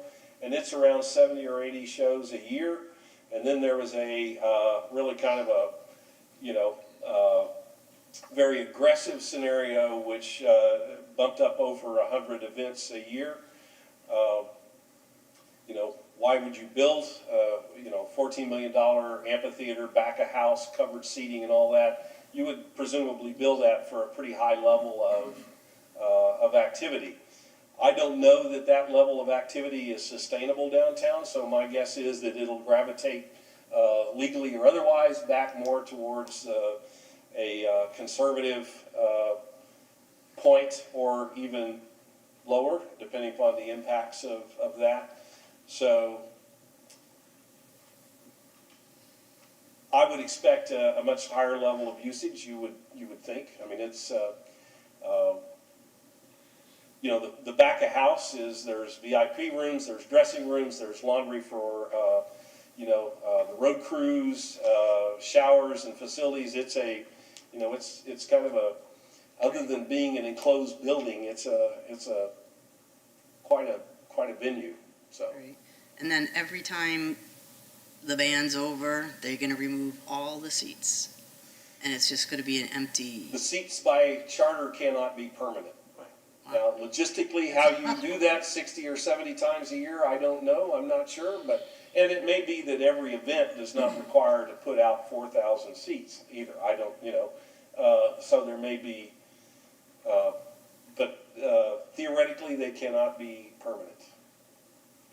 and it's around 70 or 80 shows a year. And then there was a really kind of a, very aggressive scenario, which bumped up over 100 events a year. Why would you build, $14 million amphitheater, back of house, covered seating and all that? You would presumably build that for a pretty high level of activity. I don't know that that level of activity is sustainable downtown, so my guess is that it'll gravitate legally or otherwise back more towards a conservative point or even lower, depending upon the impacts of that. So I would expect a much higher level of usage, you would think. I mean, it's the back of house there's VIP rooms, there's dressing rooms, there's laundry for the road crews, showers and facilities. It's it's kind of other than being an enclosed building, it's quite a venue. So. Right. And then every time the band's over, they're going to remove all the seats, and it's just going to be an empty. The seats by charter cannot be permanent. Now, logistically, how you do that 60 or 70 times a year, I don't know. I'm not sure, and it may be that every event does not require to put out 4,000 seats either. I don't, so there may be, but theoretically, they cannot be permanent.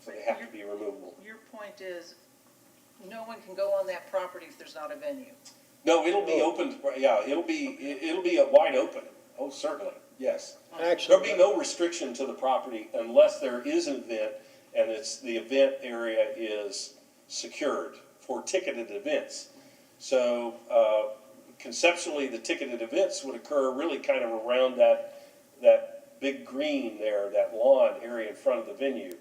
So they have to be removable. Your point is, no one can go on that property if there's not a venue. No, it'll be open. Yeah, it'll be a wide open. Oh, certainly, yes. Actually, There'll be no restriction to the property unless there is an event, and the event area is secured for ticketed events. So conceptually, the ticketed events would occur really kind of around that big green there, that lawn area in front of the venue.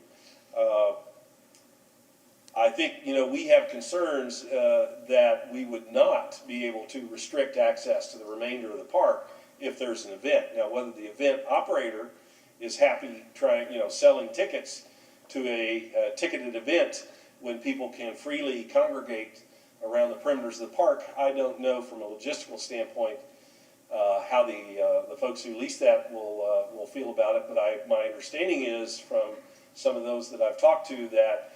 I think, we have concerns that we would not be able to restrict access to the remainder of the park if there's an event. Now, whether the event operator is happy selling tickets to a ticketed event when people can freely congregate around the perimeters of the park, I don't know from a logistical standpoint how the folks who lease that will feel about it. But my understanding is from some of those that I've talked to that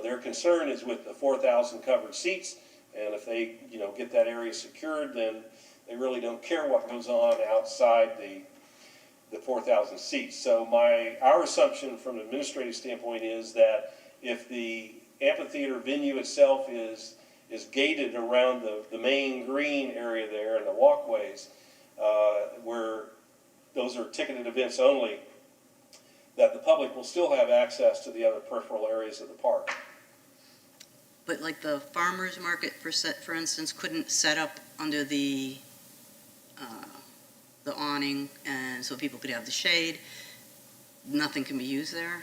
their concern is with the 4,000 covered seats, and if they get that area secured, then they really don't care what goes on outside the 4,000 seats. So our assumption from an administrative standpoint is that if the amphitheater venue itself is gated around the main green area there and the walkways, where those are ticketed events only, that the public will still have access to the other peripheral areas of the park. But like the farmer's market, for instance, couldn't set up under the awning, and so people could have the shade. Nothing can be used there.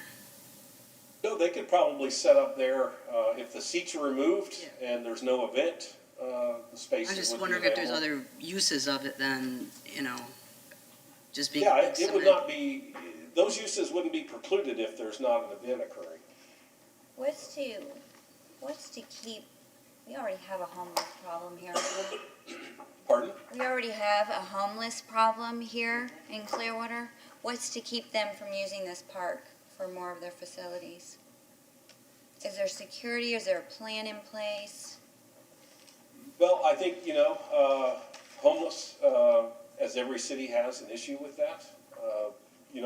No, they could probably set up there if the seats are removed and there's no event. The space. I'm just wondering if there's other uses of it than just being. Yeah, it would not be. Those uses wouldn't be precluded if there's not an event occurring. What's to keep, we already have a homeless problem here. Pardon? We already have a homeless problem here in Clearwater. What's to keep them from using this park for more of their facilities? Is there security? Is there a plan in place? Well, I think, homeless, as every city has an issue with that.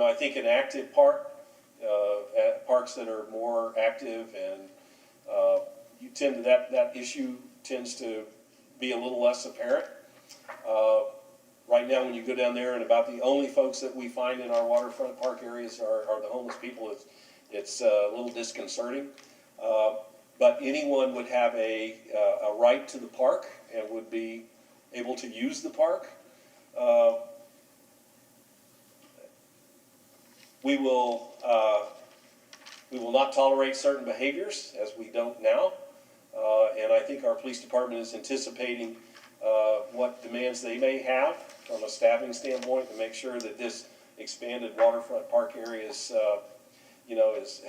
I think an active park, parks that are more active and you tend to, that issue tends to be a little less apparent. Right now, when you go down there, and about the only folks that we find in our waterfront park areas are the homeless people, it's a little disconcerting. But anyone would have a right to the park and would be able to use the park. We will not tolerate certain behaviors, as we don't now. And I think our police department is anticipating what demands they may have from a staffing standpoint to make sure that this expanded waterfront park area is,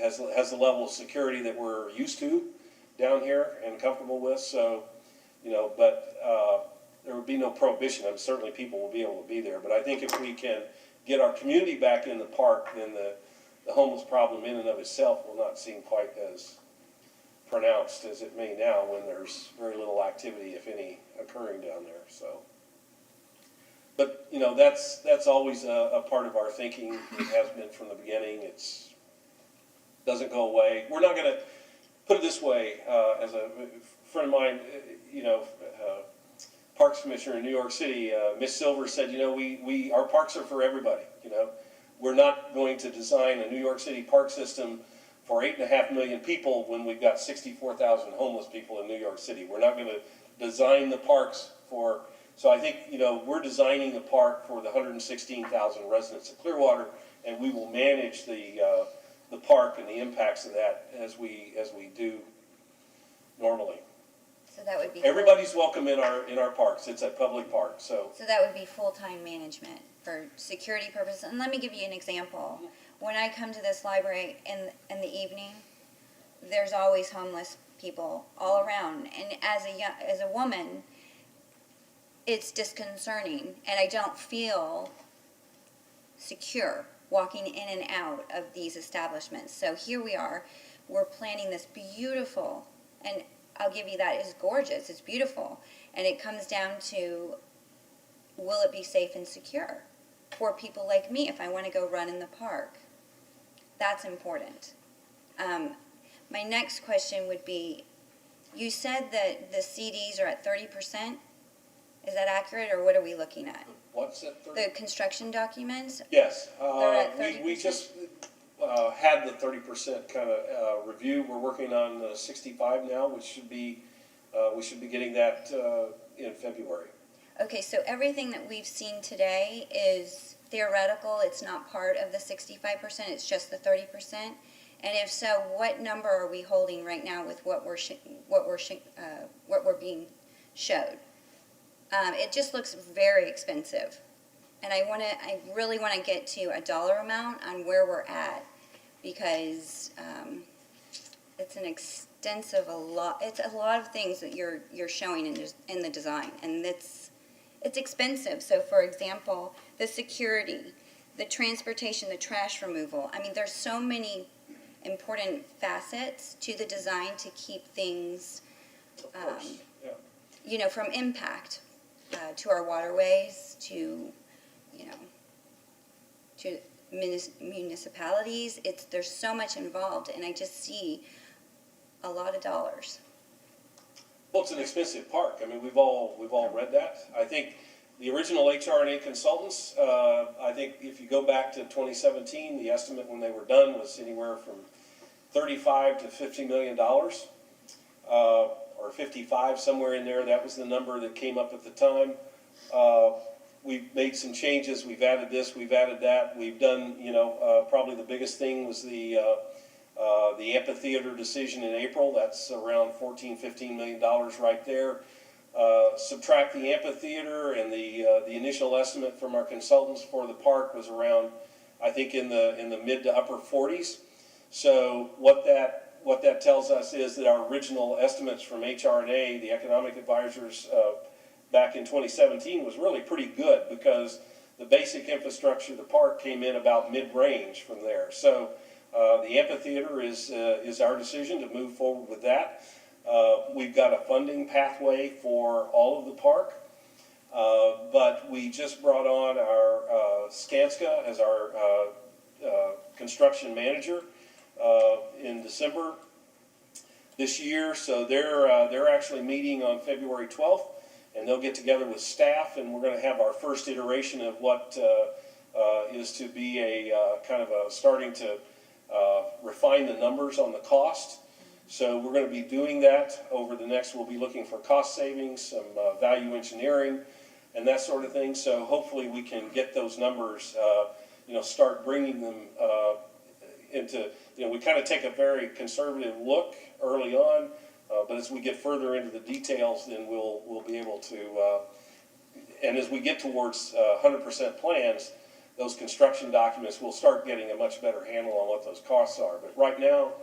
has the level of security that we're used to down here and comfortable with. So, but there would be no prohibition. I mean, certainly people will be able to be there. But I think if we can get our community back in the park, then the homeless problem in and of itself will not seem quite as pronounced as it may now when there's very little activity, if any, occurring down there. So, but that's always a part of our thinking. It has been from the beginning. It's doesn't go away. We're not going to put it this way. As a friend of mine, Parks Commissioner in New York City, Miss Silver said, our parks are for everybody. We're not going to design a New York City park system for 8.5 million people when we've got 64,000 homeless people in New York City. We're not going to design the parks for, so I think, we're designing the park for the 116,000 residents of Clearwater, and we will manage the park and the impacts of that as we do normally. So that would be everybody's welcome in our parks. It's a public park, so that would be full-time management for security purposes. And let me give you an example. When I come to this library in the evening, there's always homeless people all around. And as a woman, it's disconcerting, and I don't feel secure walking in and out of these establishments. So here we are. We're planning this beautiful, and I'll give you that, it's gorgeous, it's beautiful. And it comes down to, will it be safe and secure for people like me if I want to go run in the park? That's important. My next question would be, you said that the CDs are at 30%. Is that accurate, or what are we looking at? What's that? 30? The construction documents? Yes. They're at 30%? We just had the 30% kind of review. We're working on 65 now, which should be we should be getting that in February. Okay, so everything that we've seen today is theoretical. It's not part of the 65%. It's just the 30%. And if so, what number are we holding right now with what we're being showed? It just looks very expensive. And I really want to get to a dollar amount on where we're at, because it's an extensive, it's a lot of things that you're showing in the design, and it's expensive. So for example, the security, the transportation, the trash removal. I mean, there's so many important facets to the design to keep things, Of course, yeah. you know, from impact to our waterways, to, you know, to municipalities. There's so much involved, and I just see a lot of dollars. Well, it's an expensive park. I mean, we've all read that. I think the original HRNA consultants, I think if you go back to 2017, the estimate when they were done was anywhere from $35 to $50 million, or 55, somewhere in there. That was the number that came up at the time. We've made some changes. We've added this, we've added that. We've done, probably the biggest thing was the amphitheater decision in April. That's around $14-15 million right there. Subtract the amphitheater, and the initial estimate from our consultants for the park was around, I think, in the mid to upper 40s. So what that tells us is that our original estimates from HRNA, the economic advisors, back in 2017 was really pretty good, because the basic infrastructure of the park came in about mid-range from there. So the amphitheater is our decision to move forward with that. We've got a funding pathway for all of the park, but we just brought on our Skanska as our construction manager in December this year. So they're actually meeting on February 12th, and they'll get together with staff, and we're going to have our first iteration of what is to be a kind of a starting to refine the numbers on the cost. So we're going to be doing that over the next, we'll be looking for cost savings, some value engineering, and that sort of thing. So hopefully we can get those numbers, start bringing them into, we kind of take a very conservative look early on, but as we get further into the details, then we'll be able to, and as we get towards 100% plans, those construction documents, we'll start getting a much better handle on what those costs are. But right now,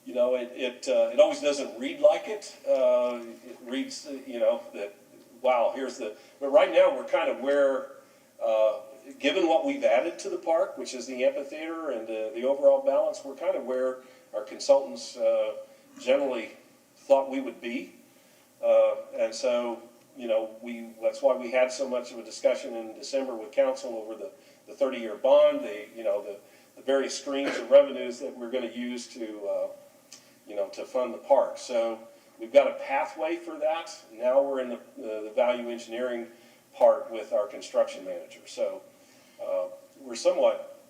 it always doesn't read like it. It reads, that, wow, but right now we're kind of where, given what we've added to the park, which is the amphitheater and the overall balance, we're kind of where our consultants generally thought we would be. And so, that's why we had so much of a discussion in December with council over the 30-year bond, the various streams of revenues that we're going to use to fund the park. So we've got a pathway for that. Now we're in the value engineering part with our construction manager. So we're somewhat.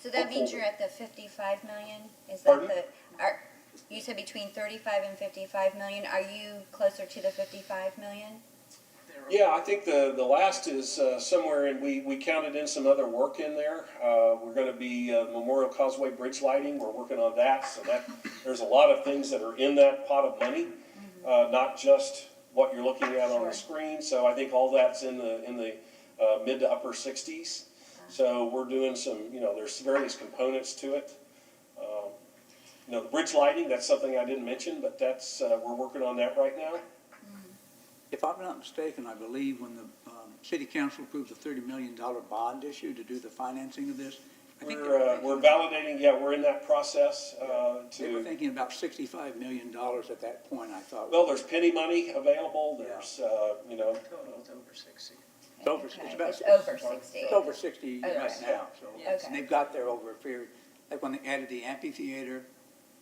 So that means you're at the 55 million? Is Pardon? that you said between 35 and 55 million. Are you closer to the 55 million? Yeah, I think the last is somewhere in, we counted in some other work in there. We're going to be Memorial Causeway Bridge lighting. We're working on that. So there's a lot of things that are in that pot of money, not just what you're looking at on the screen. So I think all that's in the mid to upper 60s. So we're doing some, there's various components to it. The bridge lighting, that's something I didn't mention, but that's we're working on that right now. If I'm not mistaken, I believe when the city council approved the $30 million bond issue to do the financing of this, I think we're validating, we're in that process. They were thinking about $65 million at that point, I thought. Well, there's penny money available, there's, Total is over 60. It's over, Okay, it's about it's over 60. It's over 60 Okay. right now. So, Okay. and they've got there over a period, like when they added the amphitheater,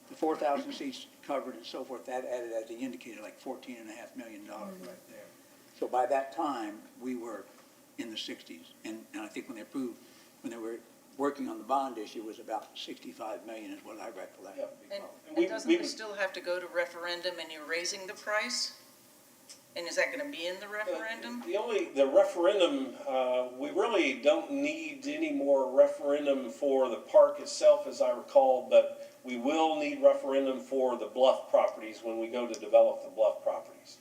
the 4,000 seats covered and so forth, that added, as they indicated, like $14.5 million right there. So by that time, we were in the 60s. And I think when they were working on the bond issue, it was about 65 million is what I recollect. Yep. And doesn't it still have to go to referendum and you're raising the price? And is that gonna be in the referendum? The referendum, we really don't need any more referendum for the park itself, as I recall, but we will need referendum for the bluff properties when we go to develop the bluff properties.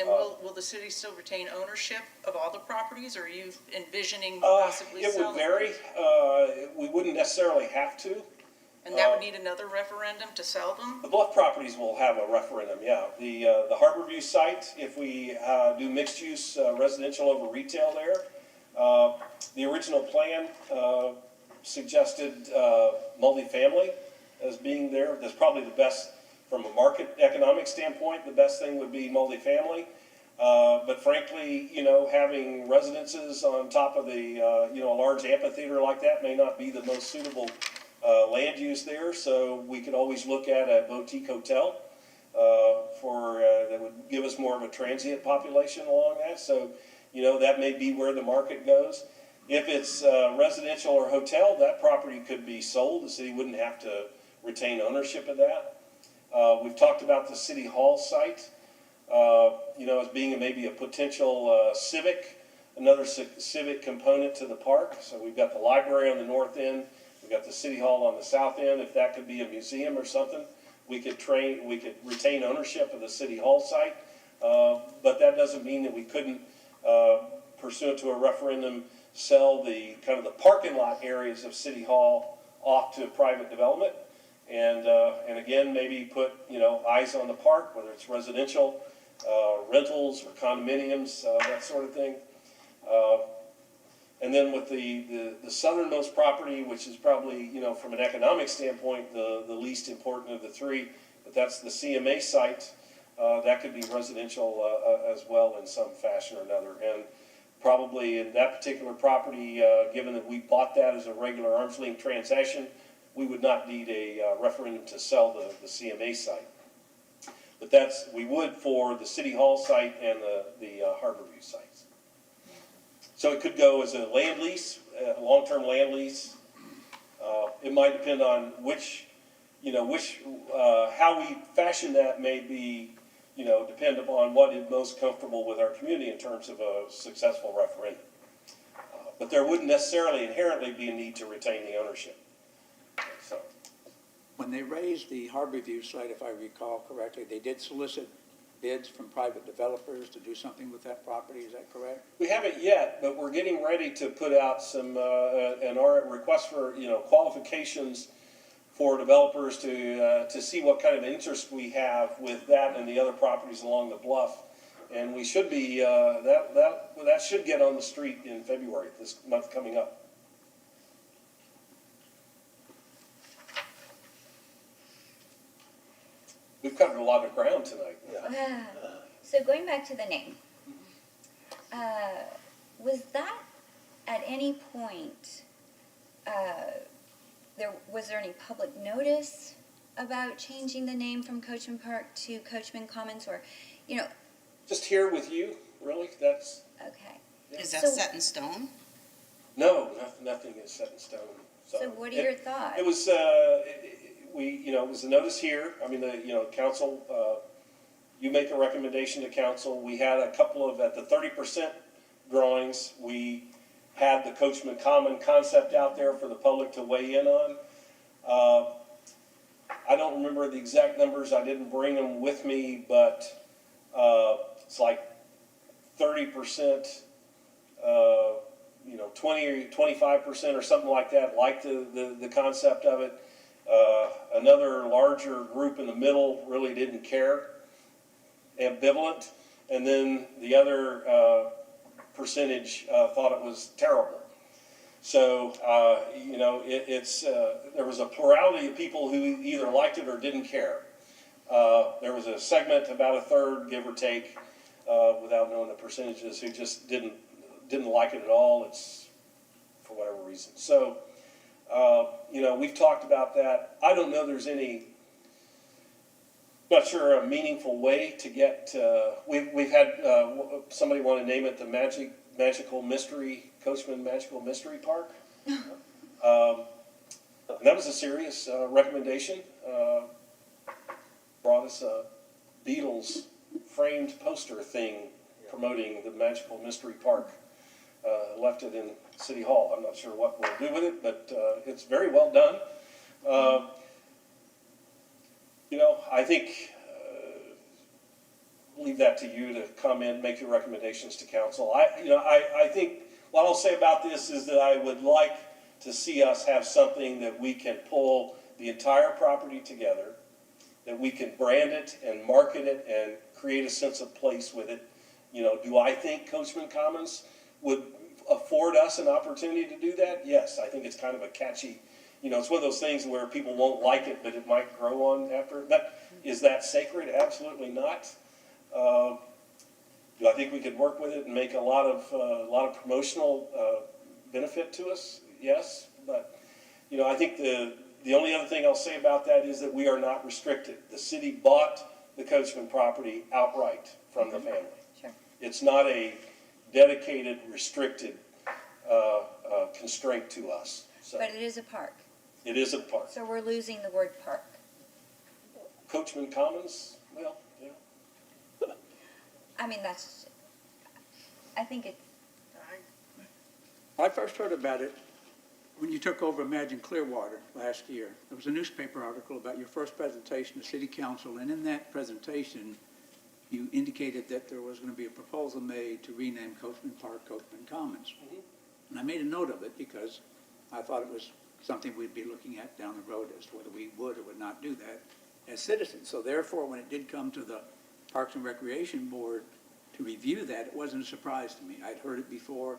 And will the city still retain ownership of all the properties, or are you envisioning possibly It selling? would vary. We wouldn't necessarily have to. And that would need another referendum to sell them? The bluff properties will have a referendum, yeah. The Harborview site, if we do mixed use residential over retail there, the original plan suggested multifamily as being there. That's probably the best, from a market economic standpoint, the best thing would be multifamily. But frankly, having residences on top of the, a large amphitheater like that may not be the most suitable land use there, so we could always look at a boutique hotel that would give us more of a transient population along that. So, that may be where the market goes. If it's residential or hotel, that property could be sold. The city wouldn't have to retain ownership of that. We've talked about the city hall site, as being maybe a potential another civic component to the park. So we've got the library on the north end. We've got the city hall on the south end. If that could be a museum or something, we could retain ownership of the city hall site. But that doesn't mean that we couldn't, pursuant to a referendum, sell the kind of the parking lot areas of city hall off to private development. And again, maybe put, eyes on the park, whether it's residential, rentals or condominiums, that sort of thing. And then with the southernmost property, which is probably, from an economic standpoint, the least important of the three, but that's the CMA site. That could be residential as well in some fashion or another. And probably in that particular property, given that we bought that as a regular arm's length transaction, we would not need a referendum to sell the CMA site. But we would for the City Hall site and the Harborview sites. So it could go as a land lease, a long-term land lease. It might depend on how we fashion that may be, depend upon what is most comfortable with our community in terms of a successful referendum. But there wouldn't necessarily inherently be a need to retain the ownership. So. When they raised the Harborview site, if I recall correctly, they did solicit bids from private developers to do something with that property, is that correct? We haven't yet, but we're getting ready to put out some, our request for, qualifications for developers to see what kind of interest we have with that and the other properties along the bluff. And we should be, that should get on the street in February, this month coming up. We've covered a lot of ground tonight. So going back to the name, was that at any point, was there any public notice about changing the name from Coachman Park to Coachman Commons, or, Just here with you, really, that's. Okay. Is that So- set in stone? No, nothing is set in stone. So what are your thoughts? It was, it was a notice here. I mean, council, you make a recommendation to council. We had a couple of, at the 30% drawings, we had the Coachman Common concept out there for the public to weigh in on. I don't remember the exact numbers. I didn't bring them with me, but it's like 30%, 20 or 25% or something like that, like the concept of it. Another larger group in the middle really didn't care, ambivalent, and then the other percentage thought it was terrible. So, there was a plurality of people who either liked it or didn't care. There was a segment, about a third, give or take, without knowing the percentages, who just didn't like it at all. It's for whatever reason. So, we've talked about that. I don't know there's any, not sure, a meaningful way to get, we've had somebody want to name it the Magical Mystery, Coachman Magical Mystery Park. And that was a serious recommendation. Brought us Beatles framed poster thing promoting the Magical Mystery Park. Left it in City Hall. I'm not sure what we'll do with it, but it's very well done. I think leave that to you to come in, make your recommendations to council. I think what I'll say about this is that I would like to see us have something that we can pull the entire property together, that we can brand it and market it and create a sense of place with it. Do I think Coachman Commons would afford us an opportunity to do that? Yes, I think it's kind of a catchy, it's one of those things where people won't like it, but it might grow on after. But is that sacred? Absolutely not. Do I think we could work with it and make a lot of promotional benefit to us? Yes, but I think the only other thing I'll say about that is that we are not restricted. The city bought the Coachman property outright from the family. Sure. It's not a dedicated, restricted constraint to us. So But it is a park. it is a park. So we're losing the word park. Coachman Commons, well, yeah. I mean, I think it's, I first heard about it when you took over Imagine Clearwater last year. There was a newspaper article about your first presentation to City Council, and in that presentation, you indicated that there was going to be a proposal made to rename Coachman Park Coachman Commons. Mhm. And I made a note of it because I thought it was something we'd be looking at down the road as to whether we would or would not do that as citizens. So therefore, when it did come to the Parks and Recreation Board to review that, it wasn't a surprise to me. I'd heard it before.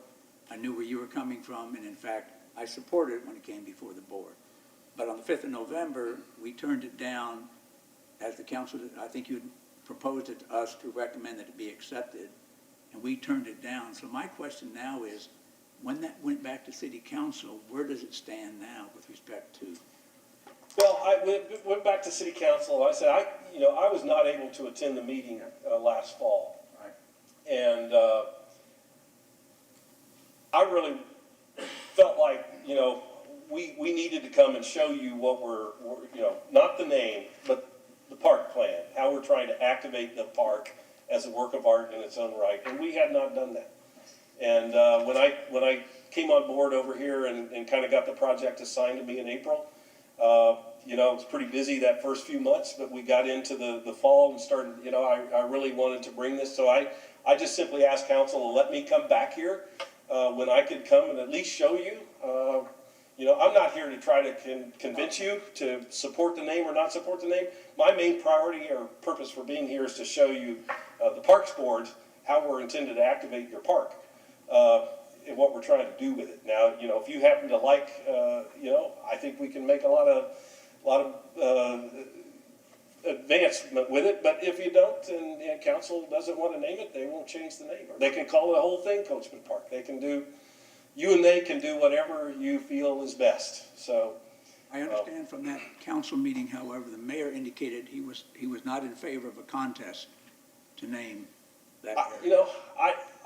I knew where you were coming from, and in fact, I supported it when it came before the board. But on the 5th of November, we turned it down as the council, I think you proposed it to us to recommend that it be accepted, and we turned it down. So my question now is, when that went back to City Council, where does it stand now with respect to? Well, I went back to City Council, and I said, I was not able to attend the meeting last fall. Right. And I really felt like, we needed to come and show you what we're not the name, but the park plan, how we're trying to activate the park as a work of art in its own right, and we had not done that. And when I came on board over here and kind of got the project assigned to me in April, it was pretty busy that first few months, but we got into the fall and started, I really wanted to bring this, so I just simply asked council to let me come back here when I could come and at least show you. I'm not here to try to convince you to support the name or not support the name. My main priority or purpose for being here is to show you the Parks Board how we're intended to activate your park and what we're trying to do with it. Now, if you happen to like, I think we can make a lot of advancement with it. But if you don't, and council doesn't want to name it, they won't change the name. Or they can call the whole thing Coachman Park. You and they can do whatever you feel is best. So I understand from that council meeting, however, the mayor indicated he was not in favor of a contest to name that area.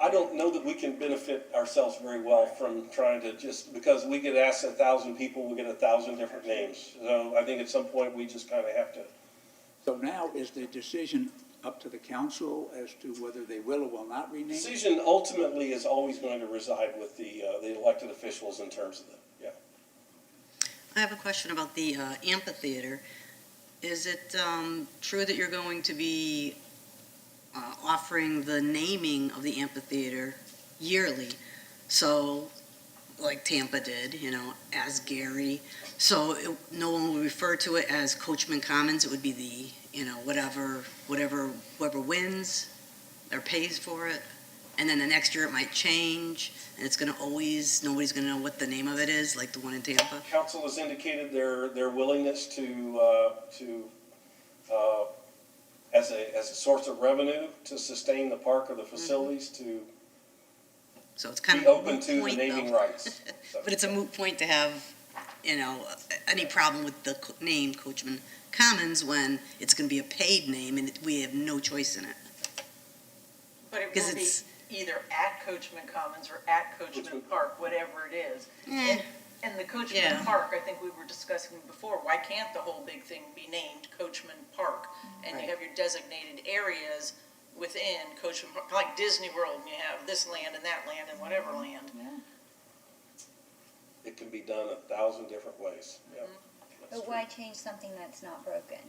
I don't know that we can benefit ourselves very well from trying to because we get asked 1,000 people, we get 1,000 different names. So I think at some point we just kind of have to. So now is the decision up to the council as to whether they will or will not rename? Decision ultimately is always going to reside with the elected officials in terms of I have a question about the amphitheater. Is it true that you're going to be offering the naming of the amphitheater yearly? So, like Tampa did, as Gary. So no one would refer to it as Coachman Commons. It would be the, whoever wins or pays for it. And then the next year it might change, and it's going to nobody's going to know what the name of it is, like the one in Tampa. Council has indicated their willingness to as a source of revenue to sustain the park or the facilities to So it's kind be of a open moot to the point, naming though. rights. So. But it's a moot point to have, any problem with the name Coachman Commons when it's going to be a paid name and we have no choice in it. But it 'Cause will be it's- either at Coachman Commons or at Coachman Park, whatever it is. And the Coachman Yeah. Park, I think we were discussing before, why can't the whole big thing be named Coachman Park? And Right. you have your designated areas within Coachman Park, like Disney World, and you have this land and that land and whatever land. It can be done 1,000 different ways, yeah. But why change something that's not broken?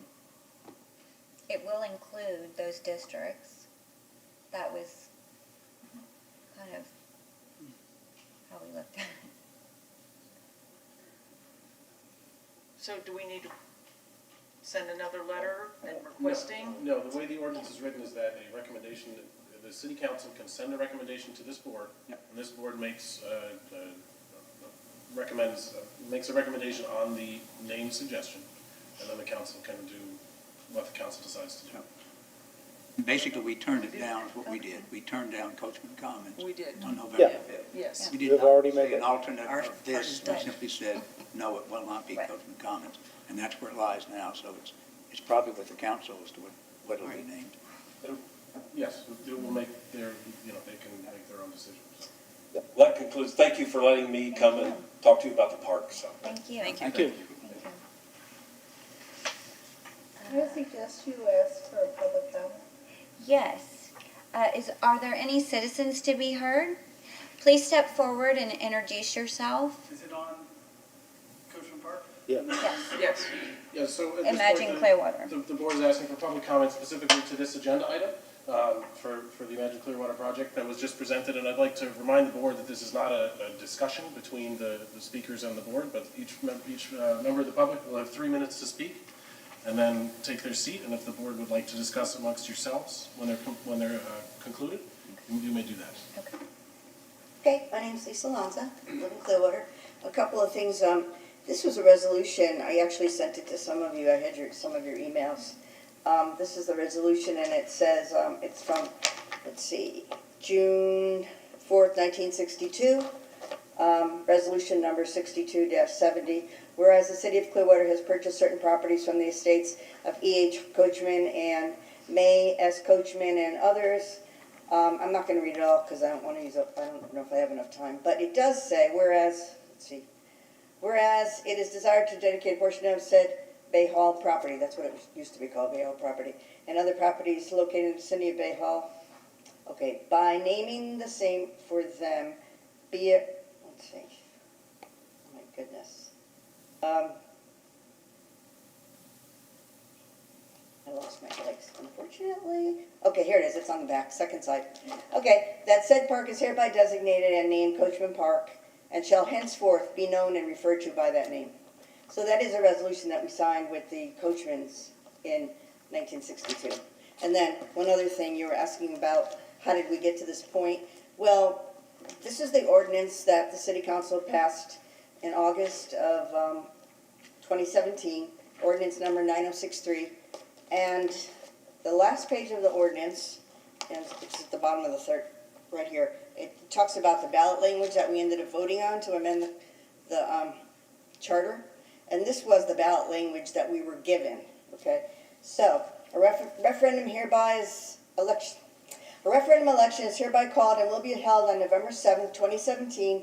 It will include those districts. That was kind of how we looked at it. So do we need to send another letter and requesting? No, the way the ordinance is written is that a recommendation, the city council can send a recommendation to this board, and this board makes, makes a recommendation on the name suggestion, and then the council can do what the council decides to do. Basically, we turned it down, is what we did. We turned down Coachman Commons We did, on November Yeah. 5th. yes. We did You've not already say made an it. alternate Our of this. part We is done. simply said, no, it will not be Right. Coachman Commons. And that's where it lies now, so it's probably with the council as to what it'll be named. Yes, it will make their, they can make their own decisions. Well, that concludes, thank you for letting me come and talk to you about the park, so. Thank you. Thank you. May I suggest you ask for a public comment? Yes. Are there any citizens to be heard? Please step forward and introduce yourself. Is it on Coachman Park? Yes. Yes. Yeah, so at this Imagine point, Clearwater. the board is asking for public comment specifically to this agenda item, for the Imagine Clearwater project that was just presented, and I'd like to remind the board that this is not a discussion between the speakers and the board, but each member of the public will have 3 minutes to speak, and then take their seat, and if the board would like to discuss amongst yourselves when they're concluded, you may do that. Okay, my name's Lisa Lanza, I live in Clearwater. A couple of things, this was a resolution, I actually sent it to some of you, I had some of your emails. This is the resolution, and it says, it's from, let's see, June 4th, 1962, resolution number 62-70. Whereas the city of Clearwater has purchased certain properties from the estates of E.H. Coachman and May S. Coachman and others. I'm not going to read it all because I don't want to use up, I don't know if I have enough time. But it does say, whereas it is desired to dedicate a portion of said Bay Hall property, that's what it used to be called, Bay Hall property, and other properties located in the vicinity of Bay Hall. Okay, by naming the same for them, be it, let's see, oh my goodness. I lost my place, unfortunately. Okay, here it is, it's on the back, second side. Okay, that said park is hereby designated and named Coachman Park, and shall henceforth be known and referred to by that name. So that is a resolution that we signed with the Coachmans in 1962. And then, one other thing, you were asking about, how did we get to this point? Well, this is the ordinance that the city council passed in August of 2017, ordinance number 9063. And the last page of the ordinance, and it's at the bottom of the third, right here, it talks about the ballot language that we ended up voting on to amend the charter. And this was the ballot language that we were given, okay? So, a referendum election is hereby called and will be held on November 7th, 2017.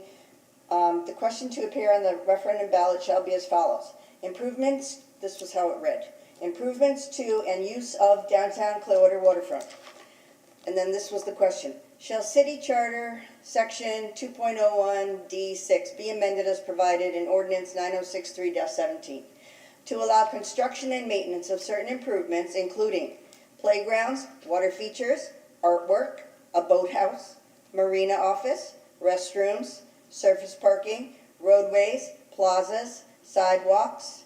The question to appear on the referendum ballot shall be as follows. Improvements, this was how it read. Improvements to and use of downtown Clearwater waterfront. And then this was the question. Shall city charter section 2.01D6 be amended as provided in ordinance 9063-17 to allow construction and maintenance of certain improvements, including playgrounds, water features, artwork, a boathouse, marina office, restrooms, surface parking, roadways, plazas, sidewalks,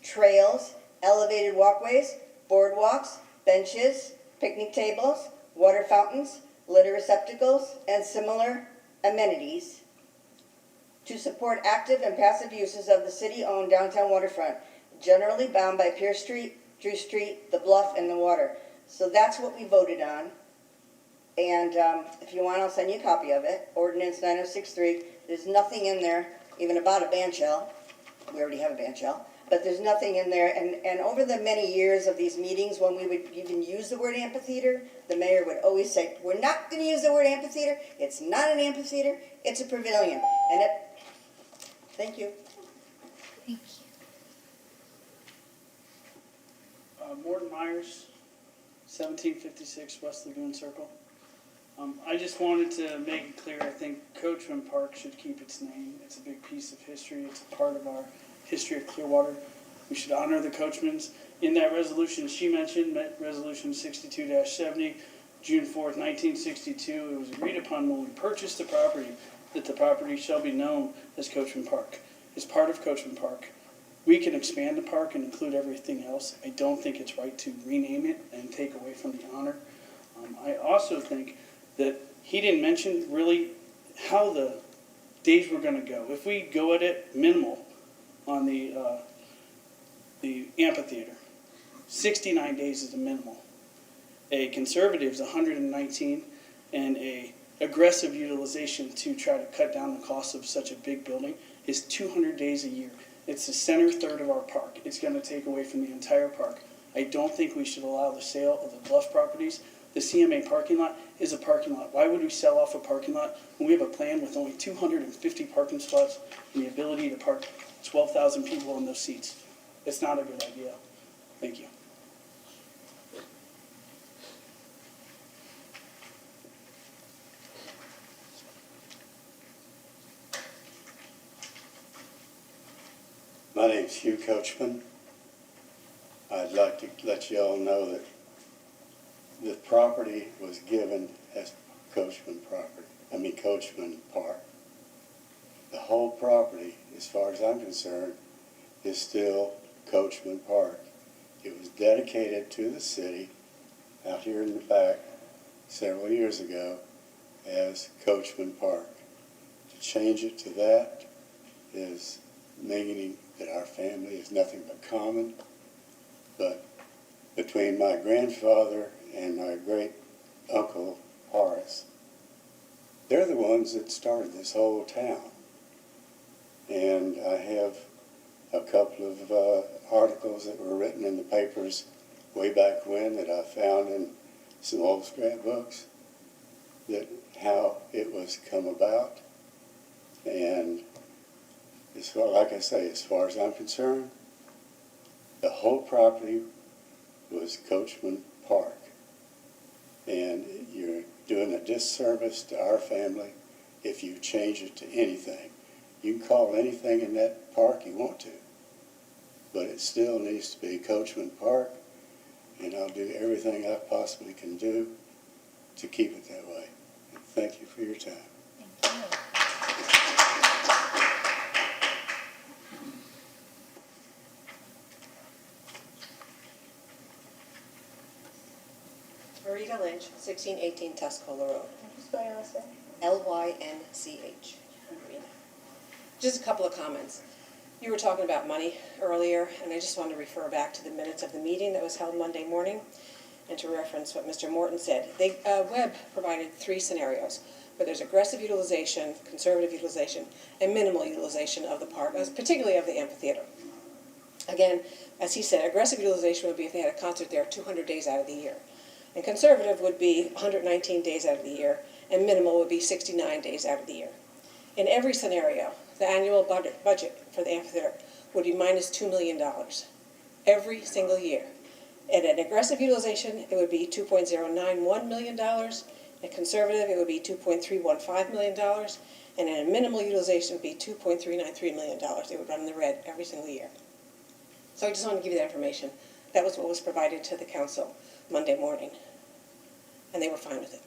trails, elevated walkways, boardwalks, benches, picnic tables, water fountains, litter receptacles, and similar amenities to support active and passive uses of the city-owned downtown waterfront, generally bound by Pierce Street, Drew Street, the Bluff, and the water. So that's what we voted on. And if you want, I'll send you a copy of it. Ordinance 9063. There's nothing in there, even about a band shell. We already have a band shell. But there's nothing in there. And over the many years of these meetings, when we would even use the word amphitheater, the mayor would always say, we're not going to use the word amphitheater. It's not an amphitheater. It's a pavilion. And it, thank you. Thank you. Morton Myers, 1756 West Lagoon Circle. I just wanted to make it clear, I think Coachman Park should keep its name. It's a big piece of history. It's a part of our history of Clearwater. We should honor the Coachmans. In that resolution she mentioned, Resolution 62-70, June 4th, 1962, it was agreed upon when we purchased the property that the property shall be known as Coachman Park. It's part of Coachman Park. We can expand the park and include everything else. I don't think it's right to rename it and take away from the honor. I also think that he didn't mention really how the days were going to go. If we go at it minimal on the amphitheater, 69 days is the minimal. A conservative is 119, and a aggressive utilization to try to cut down the cost of such a big building is 200 days a year. It's the center third of our park. It's going to take away from the entire park. I don't think we should allow the sale of the bluff properties. The CMA parking lot is a parking lot. Why would we sell off a parking lot when we have a plan with only 250 parking spots and the ability to park 12,000 people in those seats? It's not a good idea. Thank you. My name's Hugh Coachman. I'd like to let you all know that the property was given as Coachman Park. The whole property, as far as I'm concerned, is still Coachman Park. It was dedicated to the city out here in the back several years ago as Coachman Park. To change it to that is meaning that our family is nothing but common, but between my grandfather and my great uncle Horace, they're the ones that started this whole town. And I have a couple of articles that were written in the papers way back when that I found in some old scrapbooks that how it was come about. And like I say, as far as I'm concerned, the whole property was Coachman Park. And you're doing a disservice to our family if you change it to anything. You can call anything in that park you want to, but it still needs to be Coachman Park, and I'll do everything I possibly can do to keep it that way. And thank you for your time. Thank you. Marita Lynch, 1618 Tuscola Road. I'm just going to say. Lynch. Just a couple of comments. You were talking about money earlier, and I just wanted to refer back to the minutes of the meeting that was held Monday morning and to reference what Mr. Morton said. Webb provided 3 scenarios where there's aggressive utilization, conservative utilization, and minimal utilization of the park, particularly of the amphitheater. Again, as he said, aggressive utilization would be if they had a concert there 200 days out of the year. And conservative would be 119 days out of the year, and minimal would be 69 days out of the year. In every scenario, the annual budget for the amphitheater would be minus $2 million every single year. At an aggressive utilization, it would be $2.091 million. At conservative, it would be $2.315 million. And at a minimal utilization, it would be $2.393 million. They would run in the red every single year. So I just wanted to give you that information. That was what was provided to the council Monday morning, and they were fine with it.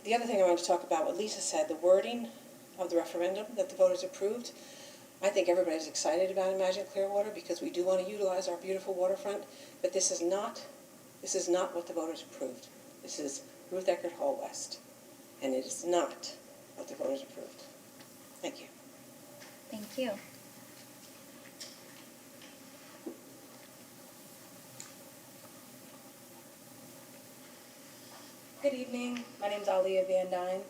The other thing I wanted to talk about, what Lisa said, the wording of the referendum that the voters approved. I think everybody's excited about Imagine Clearwater because we do want to utilize our beautiful waterfront, but this is not what the voters approved. This is Ruth Eckerd Hall West, and it is not what the voters approved. Thank you. Thank you. Good evening. My name is Alia Van Dyne,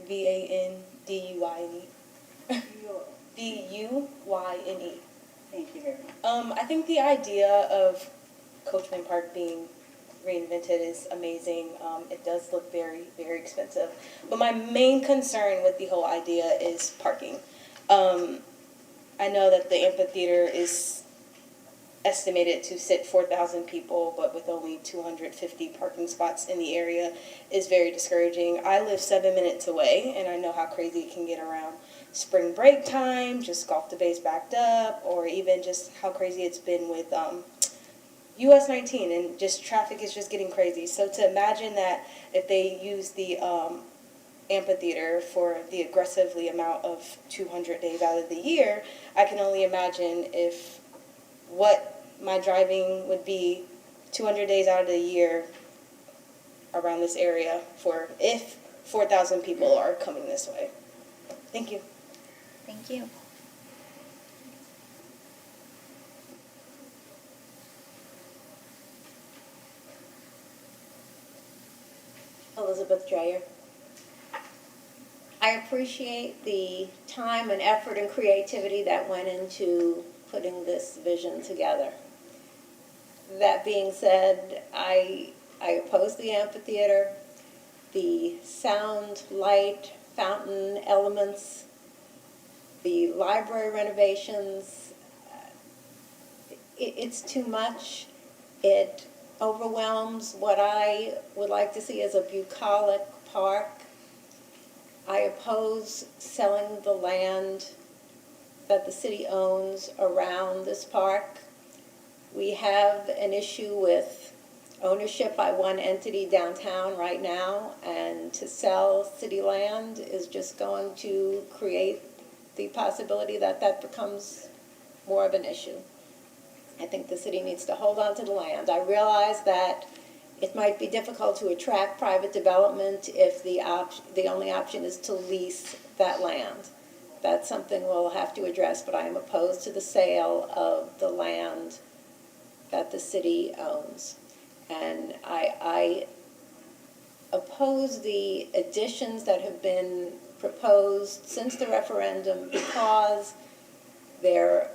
Vanduyne. Duyne. Thank you very much. I think the idea of Coachman Park being reinvented is amazing. It does look very, very expensive. But my main concern with the whole idea is parking. I know that the amphitheater is estimated to sit 4,000 people, but with only 250 parking spots in the area is very discouraging. I live 7 minutes away, and I know how crazy it can get around spring break time, just golf debates backed up, or even just how crazy it's been with US 19, and just traffic is just getting crazy. So to imagine that if they use the amphitheater for the aggressively amount of 200 days out of the year, I can only imagine if what my driving would be 200 days out of the year around this area for if 4,000 people are coming this way. Thank you. Thank you. Elizabeth Dreyer. I appreciate the time and effort and creativity that went into putting this vision together. That being said, I oppose the amphitheater, the sound, light, fountain elements, the library renovations. It's too much. It overwhelms what I would like to see as a bucolic park. I oppose selling the land that the city owns around this park. We have an issue with ownership by one entity downtown right now, and to sell city land is just going to create the possibility that that becomes more of an issue. I think the city needs to hold on to the land. I realize that it might be difficult to attract private development if the only option is to lease that land. That's something we'll have to address, but I am opposed to the sale of the land that the city owns. And I oppose the additions that have been proposed since the referendum because they're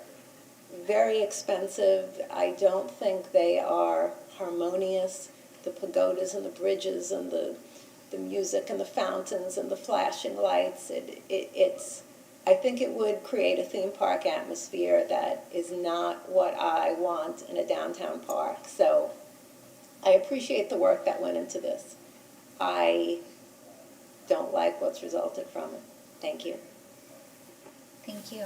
very expensive. I don't think they are harmonious. The pagodas and the bridges and the music and the fountains and the flashing lights. I think it would create a theme park atmosphere that is not what I want in a downtown park. So I appreciate the work that went into this. I don't like what's resulted from it. Thank you. Thank you.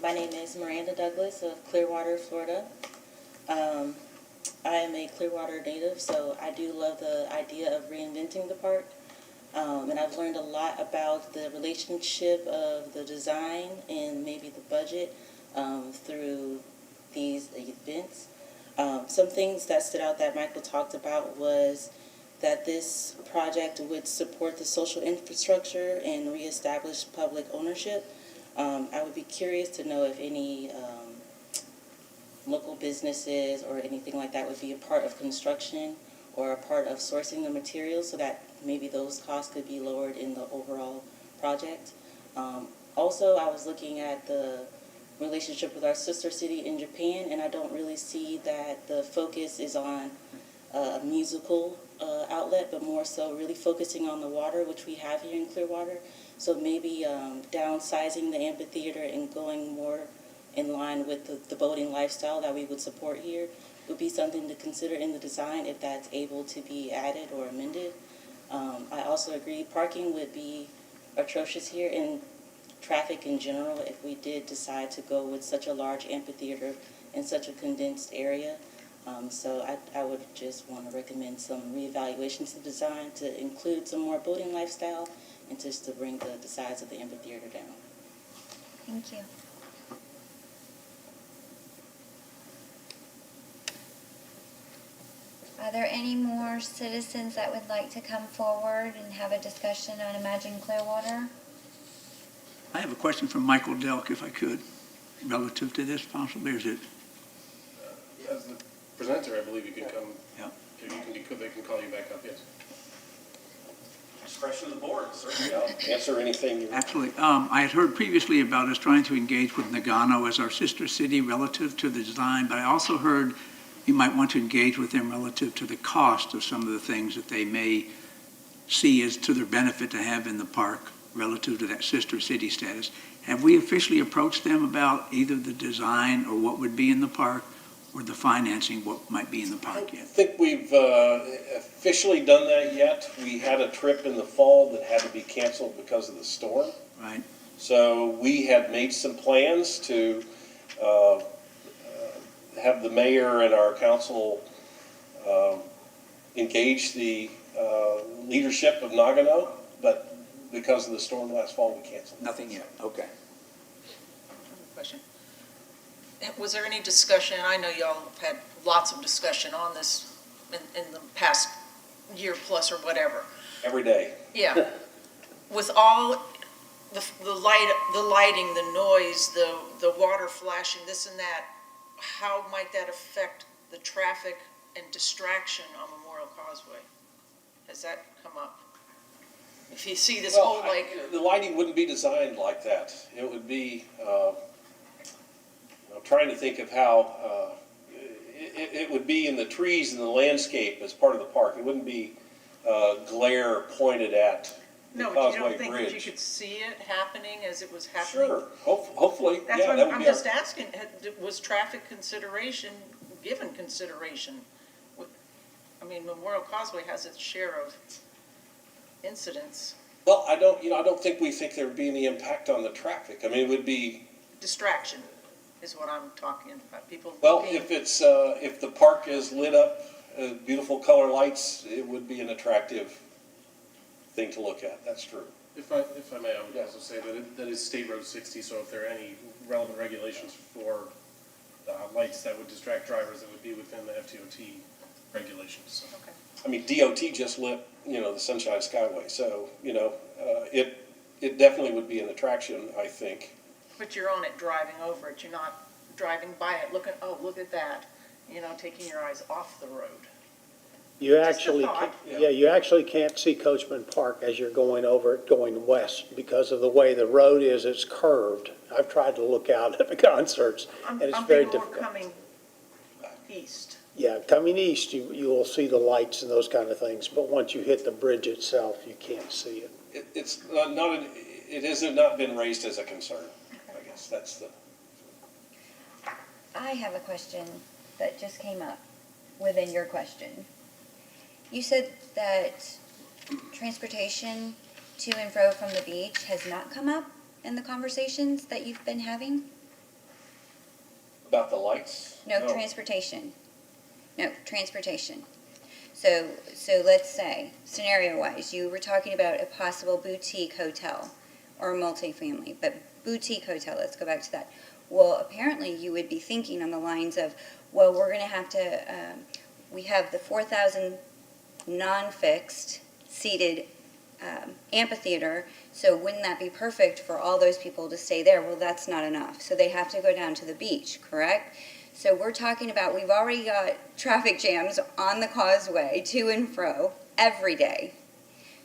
My name is Miranda Douglas of Clearwater, Florida. I am a Clearwater native, so I do love the idea of reinventing the park. And I've learned a lot about the relationship of the design and maybe the budget through these events. Some things that stood out that Michael talked about was that this project would support the social infrastructure and reestablish public ownership. I would be curious to know if any local businesses or anything like that would be a part of construction or a part of sourcing the materials so that maybe those costs could be lowered in the overall project. Also, I was looking at the relationship with our sister city in Japan, and I don't really see that the focus is on a musical outlet, but more so really focusing on the water, which we have here in Clearwater. So maybe downsizing the amphitheater and going more in line with the boating lifestyle that we would support here would be something to consider in the design if that's able to be added or amended. I also agree parking would be atrocious here, and traffic in general if we did decide to go with such a large amphitheater in such a condensed area. So I would just want to recommend some reevaluation to the design to include some more boating lifestyle and just to bring the size of the amphitheater down. Thank you. Are there any more citizens that would like to come forward and have a discussion on Imagine Clearwater? I have a question from Michael Delk, if I could, relative to this possibly, or is it? As the presenter, I believe you can come. Yeah. They can call you back up, yes. Discretion of the board, certainly. I'll answer anything you want. Absolutely. I had heard previously about us trying to engage with Nagano as our sister city relative to the design, but I also heard you might want to engage with them relative to the cost of some of the things that they may see as to their benefit to have in the park relative to that sister city status. Have we officially approached them about either the design or what would be in the park, or the financing, what might be in the park I yet? think we've officially done that yet. We had a trip in the fall that had to be canceled because of the storm. Right. So we had made some plans to have the mayor and our council engage the leadership of Nagano, but because of the storm last fall, we canceled. Nothing yet, okay. Question. Was there any discussion, and I know y'all have had lots of discussion on this in the past year plus or whatever. Every day. Yeah. With all the lighting, the noise, the water flashing, this and that, how might that affect the traffic and distraction on Memorial Causeway? Has that come up? If you see this whole the lighting wouldn't be designed like that. It would be, I'm trying to think of how, it would be in the trees and the landscape as part of the park. It wouldn't be glare pointed at the No, Causeway but you don't think that you Bridge. could see it happening as it was happening? Sure, hopefully, That's yeah, what that would I'm be just our, asking, was traffic consideration given consideration? I mean, Memorial Causeway has its share of incidents. well, I don't think we think there would be any impact on the traffic. I mean, it would be, Distraction is what I'm talking about. People well, looking- if the park is lit up, beautiful color lights, it would be an attractive thing to look at, that's true. If I may, I would also say that that is State Road 60, so if there are any relevant regulations for lights that would distract drivers, it would be within the FTOT regulations. So. Okay. I mean, DOT just lit, the Sunshine Skyway, so, it definitely would be an attraction, I think. But you're on it driving over it, you're not driving by it, looking, oh, look at that, taking your eyes off the road. You Just a actually, thought. you actually can't see Coachman Park as you're going over it, going west, because of the way the road is, it's curved. I've tried to look out at the concerts, and it's very difficult. I'm thinking more coming east. Yeah, coming east, you will see the lights and those kind of things, but once you hit the bridge itself, you can't see it. It has not been raised as a concern, I guess, that's the. I have a question that just came up within your question. You said that transportation to and fro from the beach has not come up in the conversations that you've been having? About the lights? No, transportation. No, transportation. So let's say, scenario-wise, you were talking about a possible boutique hotel or a multifamily, but boutique hotel, let's go back to that. Well, apparently you would be thinking on the lines of, well, we're going to have to, we have the 4,000 non-fixed seated amphitheater, so wouldn't that be perfect for all those people to stay there? Well, that's not enough. So they have to go down to the beach, correct? So we're talking about, we've already got traffic jams on the causeway to and fro every day.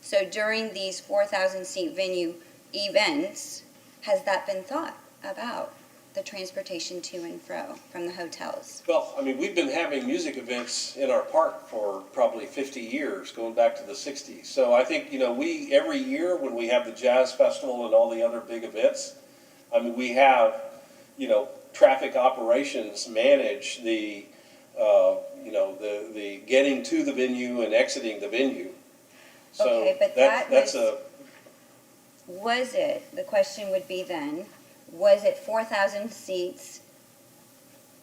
So during these 4,000 seat venue events, has that been thought about? The transportation to and fro from the hotels? Well, I mean, we've been having music events in our park for probably 50 years, going back to the 60s. So I think, we, every year when we have the Jazz Festival and all the other big events, I mean, we have, traffic operations manage the, the getting to the venue and exiting the venue. So Okay, but that's was it, the question would be then, was it 4,000 seats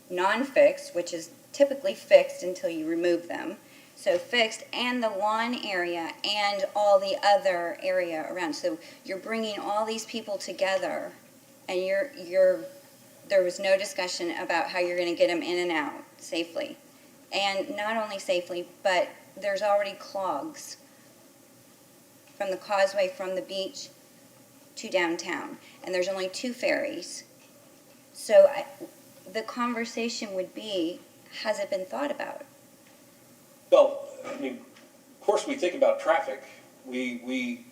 non-fixed, which is typically fixed until you remove them, so fixed, and the lawn area and all the other area around, so you're bringing all these people together, and there was no discussion about how you're going to get them in and out safely, and not only safely, but there's already clogs from the causeway from the beach to downtown, and there's only 2 ferries. So the conversation would be, has it been thought about? Well, I mean, of course we think about traffic. We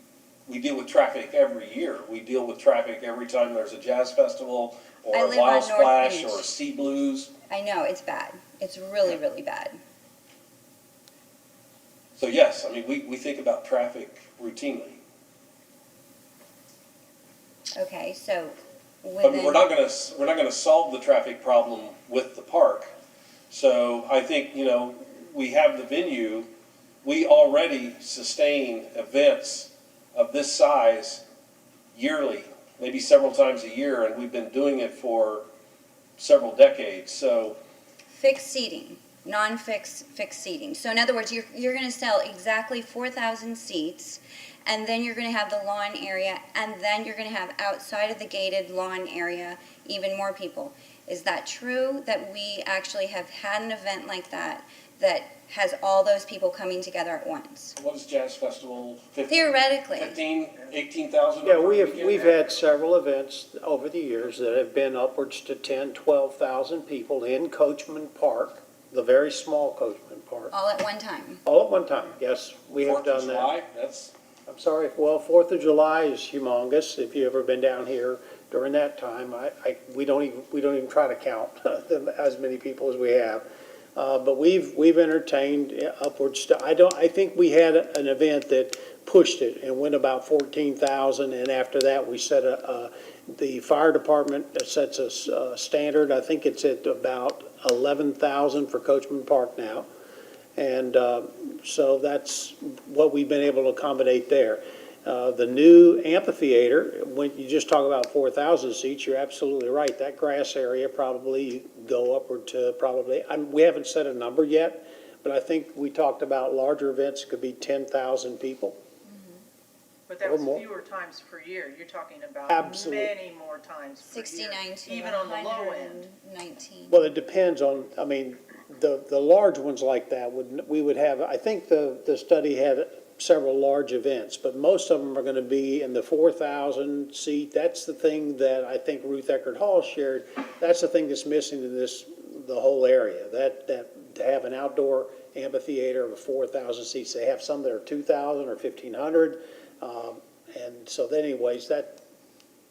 deal with traffic every year. We deal with traffic every time there's a jazz festival or I a live Wild on North Splash Beach. or a Sea Blues. I know, it's bad. It's really, really bad. So yes, I mean, we think about traffic routinely. Okay, so But we're not gonna solve the traffic problem with the park. So I think, you know, we have the venue, we already sustain events of this size yearly, maybe several times a year, and we've been doing it for several decades, so. Fixed seating, fixed seating. So in other words, you're gonna sell exactly 4,000 seats, and then you're gonna have the lawn area, and then you're gonna have outside of the gated lawn area, even more people. Is that true, that we actually have had an event like that, that has all those people coming together at once? What is Jazz Festival? Theoretically. 18,000? Yeah, we've had several events over the years that have been upwards to 10, 12,000 people in Coachman Park, the very small Coachman Park. All at one time? All at one time, yes, we have done that. 4th of July, that's. I'm sorry, well, 4th of July is humongous. If you've ever been down here during that time, we don't even try to count as many people as we have. But we've entertained upwards to, I think we had an event that pushed it and went about 14,000, and after that we set the fire department sets a standard. I think it's at about 11,000 for Coachman Park now. And so that's what we've been able to accommodate there. The new amphitheater, when you just talk about 4,000 seats, you're absolutely right. That grass area probably go upward to probably, we haven't set a number yet, but I think we talked about larger events could be 10,000 people. But that Or was more. fewer times per year. You're talking about Absolutely. many more times per year. 69 to Even on the low end. 119. Well, it depends on, I mean, the large ones like that we would have, I think the study had several large events, but most of them are going to be in the 4,000 seat. That's the thing that I think Ruth Eckerd Hall shared. That's the thing that's missing in the whole area. That to have an outdoor amphitheater of 4,000 seats. They have some that are 2,000 or 1,500, and so anyways, that,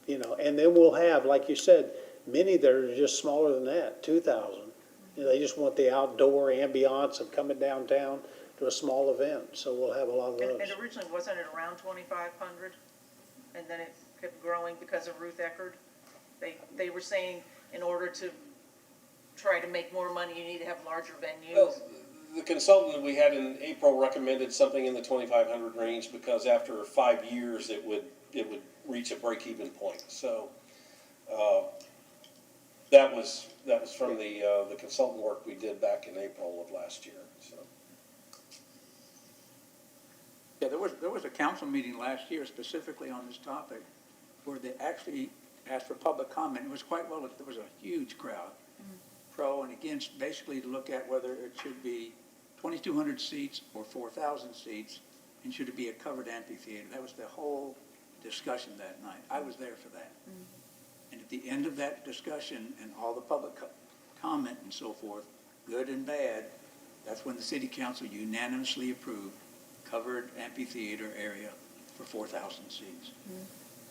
you know, and then we'll have, like you said, many that are just smaller than that, 2,000. You know, they just want the outdoor ambiance of coming downtown to a small event, so we'll have a lot of those. And originally, wasn't it around 2,500? And then it kept growing because of Ruth Eckerd? They were saying in order to try to make more money, you need to have larger venues. Well, the consultant we had in April recommended something in the 2,500 range because after 5 years, it would reach a break-even point. So that was from the consultant work we did back in April of last year. So. Yeah, there was a council meeting last year specifically on this topic where they actually asked for public comment. It was quite well, there was a huge crowd, pro and against, basically to look at whether it should be 2,200 seats or 4,000 seats, and should it be a covered amphitheater. That was the whole discussion that night. I was there for that. And at the end of that discussion and all the public comment and so forth, good and bad, that's when the city council unanimously approved covered amphitheater area for 4,000 seats.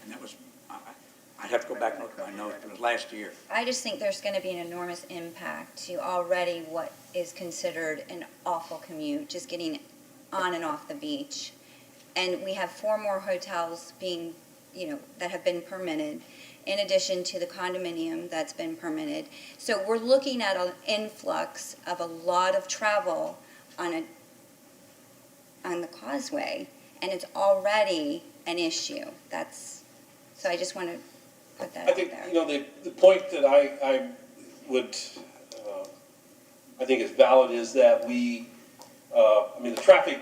And that was, I'd have to go back and look at my notes, but it was last year. I just think there's going to be an enormous impact to already what is considered an awful commute, just getting on and off the beach. And we have 4 more hotels being, that have been permitted, in addition to the condominium that's been permitted. So we're looking at an influx of a lot of travel on the causeway, and it's already an issue. So I just want to put that out there. I think, the point that I would, I think is valid is that the traffic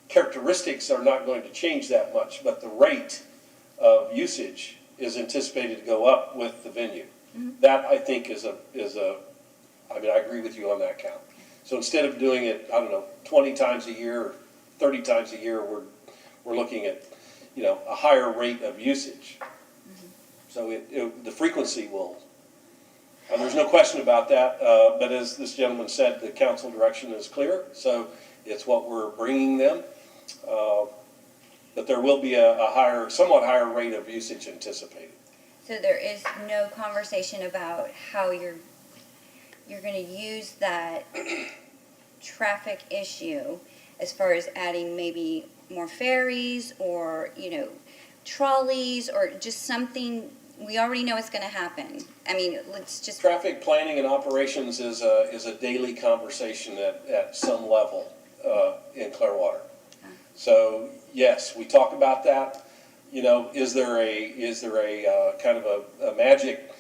characteristics are not going to change that much, but the rate of usage is anticipated to go up with the venue. That, I think, is a, I agree with you on that count. So instead of doing it, 20 times a year, or 30 times a year, we're looking at, a higher rate of usage. So the frequency will, there's no question about that, but as this gentleman said, the council direction is clear, so it's what we're bringing them. But there will be a somewhat higher rate of usage anticipated. So there is no conversation about how you're going to use that traffic issue as far as adding maybe more ferries or, trolleys or just something, we already know it's gonna happen. I mean, let's just. Traffic planning and operations is a daily conversation at some level in Clearwater. So, yes, we talk about that. Is there a kind of a magic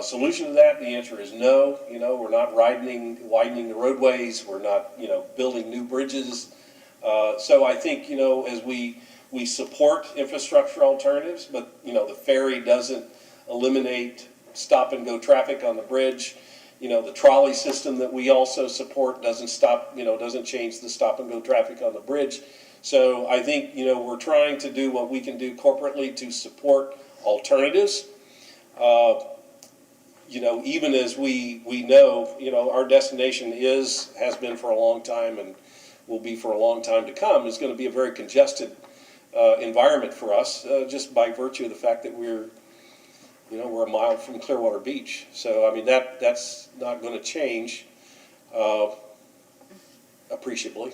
solution to that? The answer is no. We're not widening the roadways. We're not, building new bridges. So I think, as we support infrastructure alternatives, but, the ferry doesn't eliminate stop-and-go traffic on the bridge. The trolley system that we also support doesn't change the stop-and-go traffic on the bridge. So I think, we're trying to do what we can do corporately to support alternatives. Even as we know, our destination has been for a long time and will be for a long time to come, is going to be a very congested environment for us, just by virtue of the fact that we're a mile from Clearwater Beach. So, I mean, that's not going to change appreciably.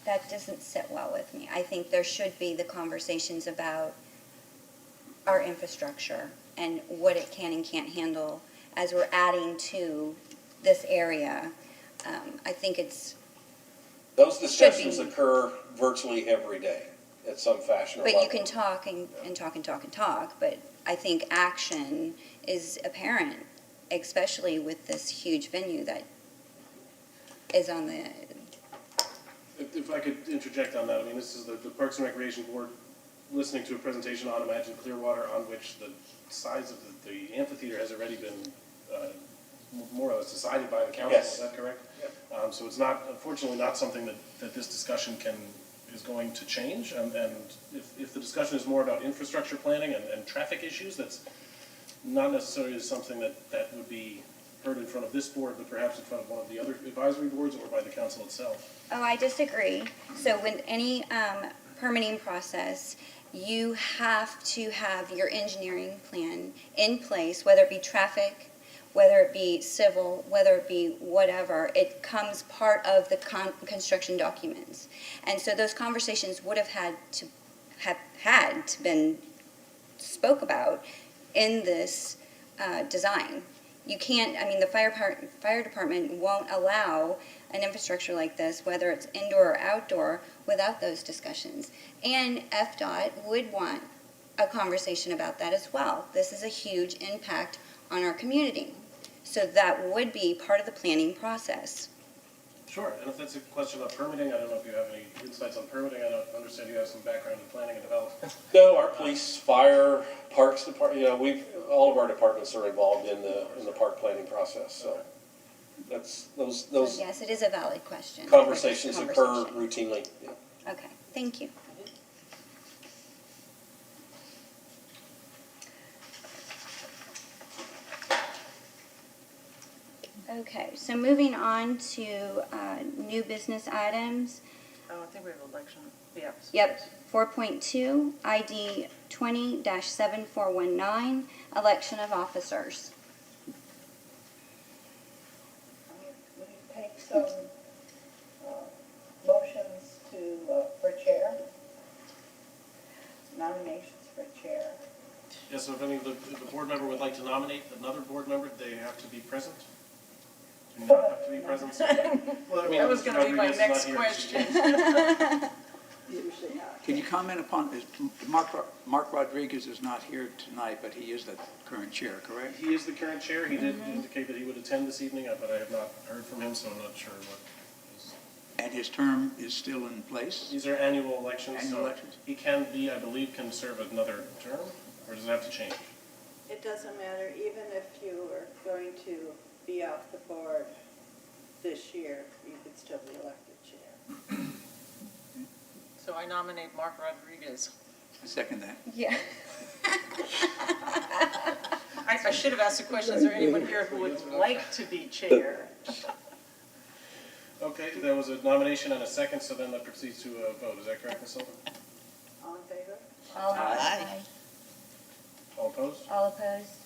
That doesn't sit well with me. I think there should be the conversations about our infrastructure and what it can and can't handle as we're adding to this area. I think those discussions occur virtually every day at some fashion or But level. you can talk and talk, but I think action is apparent, especially with this huge venue that is on the. If I could interject on that, I mean, this is the Parks and Recreation Board listening to a presentation on Imagine Clearwater, on which the size of the amphitheater has already been more or less decided by the council. Yes. Is that correct? Yep. So it's not, unfortunately, not something that this discussion is going to change. And if the discussion is more about infrastructure planning and traffic issues, that's not necessarily something that would be heard in front of this board, but perhaps in front of one of the other advisory boards or by the council itself. Oh, I disagree. So with any permitting process, you have to have your engineering plan in place, whether it be traffic, whether it be civil, whether it be whatever. It comes part of the construction documents. And so those conversations would have had to been spoke about in this design. You can't, I mean, the fire department won't allow an infrastructure like this, whether it's indoor or outdoor, without those discussions. And FDOT would want a conversation about that as well. This is a huge impact on our community. So that would be part of the planning process. Sure, and if that's a question about permitting, I don't know if you have any insights on permitting. I don't understand you have some background in planning and development. No, our police, fire, parks department, all of our departments are involved in the park planning process. So that's those So yes, it is a valid question. conversations occur routinely. Yeah. Okay, thank you. Okay, so moving on to new business items. Oh, I think we have election. Yep. Yep, 4.2, ID 20-7419, election of officers. We take some motions for chair, nominations for chair. Yes, so if if a board member would like to nominate another board member, they have to be present? Do you not have to be present? Well, I mean, That was going to be my Rodriguez is next not here. question. Usually not. Can you comment upon, Mark Rodriguez is not here tonight, but he is the current chair, correct? He is the current chair. He did indicate that he would attend this evening, but I have not heard from him, so I'm not sure what is. And his term is still in place? These are annual elections. Annual so elections. He I believe, can serve another term, or does it have to change? It doesn't matter, even if you were going to be off the board this year, you could still be elected chair. So I nominate Mark Rodriguez. I second that. Yeah. I should have asked the question, is there anyone here who would like to be chair? Okay, there was a nomination and a second, so then that proceeds to a vote. Is that correct, Ms. Sullivan? All in favor? Aye. All opposed? All opposed?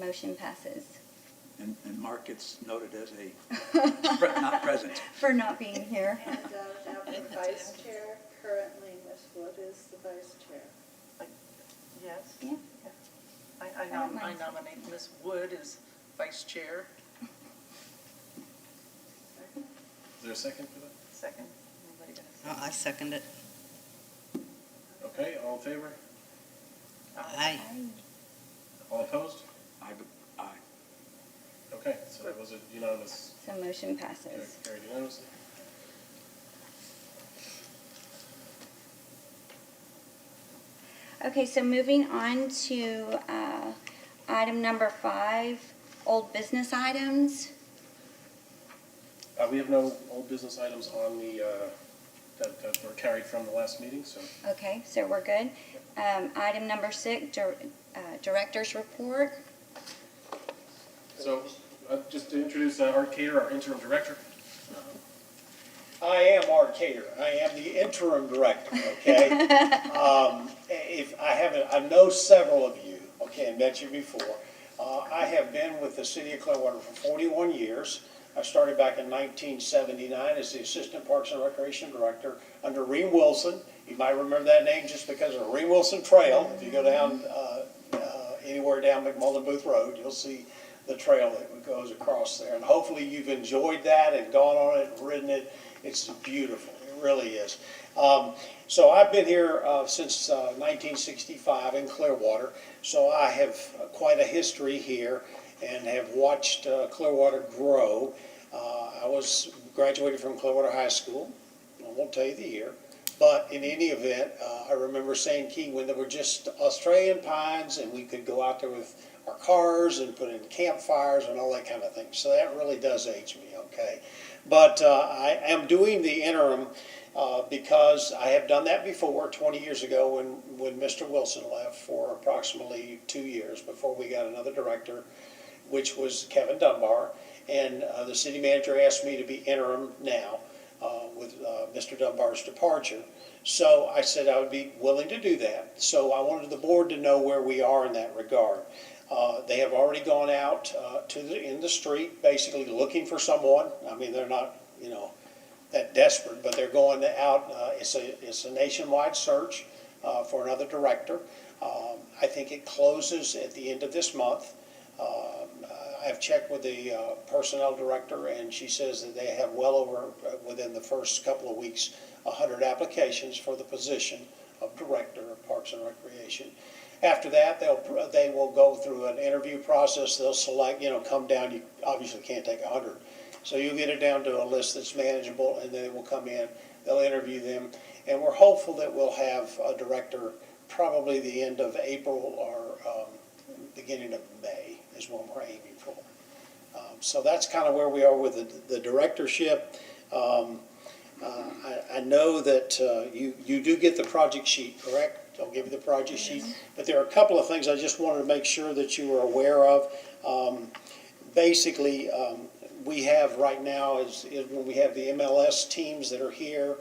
Motion passes. And Mark gets noted as a not present. For not being here. And now for vice chair, currently Ms. Wood is the vice chair. Yes? Yeah. I nominate Ms. Wood as vice chair. Is there a second for that? Second. Anybody got a I second it. Okay, all in favor? Aye. All opposed? Aye. Okay, so that was a unanimous, So motion passes. carried unanimously. Okay, so moving on to item number 5, old business items. We have no old business items on the, that were carried from the last meeting, so. Okay, so we're good. Item number 6, director's report. So, just to introduce Art Cater, our interim director. I am Art Cater. I am the interim director, okay? I know several of you, okay, and met you before. I have been with the city of Clearwater for 41 years. I started back in 1979 as the Assistant Parks and Recreation Director under Reem Wilson. You might remember that name just because of Reem Wilson Trail. If you go down anywhere down McMullen Booth Road, you'll see the trail that goes across there. And hopefully you've enjoyed that and gone on it and ridden it. It's beautiful. It really is. So I've been here since 1965 in Clearwater. So I have quite a history here and have watched Clearwater grow. I was graduated from Clearwater High School. I won't tell you the year. But in any event, I remember saying, Key, when there were just Australian pines and we could go out there with our cars and put in campfires and all that kind of thing. So that really does age me, okay? But I am doing the interim because I have done that before 20 years ago when Mr. Wilson left for approximately 2 years before we got another director, which was Kevin Dunbar. And the city manager asked me to be interim now with Mr. Dunbar's departure. So I said I would be willing to do that. So I wanted the board to know where we are in that regard. They have already gone out in the street, basically looking for someone. I mean, they're not, that desperate, but they're going out. It's a nationwide search for another director. I think it closes at the end of this month. I've checked with the personnel director, and she says that they have well over, within the first couple of weeks, 100 applications for the position of Director of Parks and Recreation. After that, they will go through an interview process. They'll select, come down. You obviously can't take 100. So you'll get it down to a list that's manageable, and then it will come in. They'll interview them. And we're hopeful that we'll have a director probably the end of April or beginning of May is when we're aiming for. So that's kind of where we are with the directorship. I know that you do get the project sheet, correct? I'll give you the project sheet. But there are a couple of things I just wanted to make sure that you were aware of. Basically, we have right now is when we have the MLS teams that are here,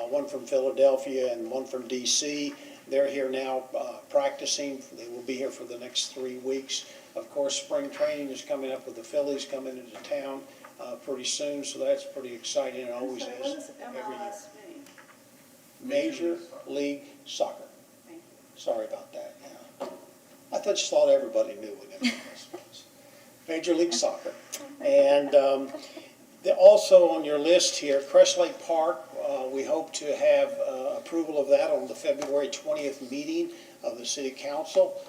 one from Philadelphia and one from DC. They're here now practicing. They will be here for the next 3 weeks. Of course, spring training is coming up with the Phillies coming into town pretty soon, so that's pretty exciting. It always is. What does Every year. MLS mean? Major League Soccer. Sorry about that. Yeah. I just thought everybody knew what MLS was. Major League Soccer. And also on your list here, Crest Lake Park, we hope to have approval of that on the February 20th meeting of the City Council.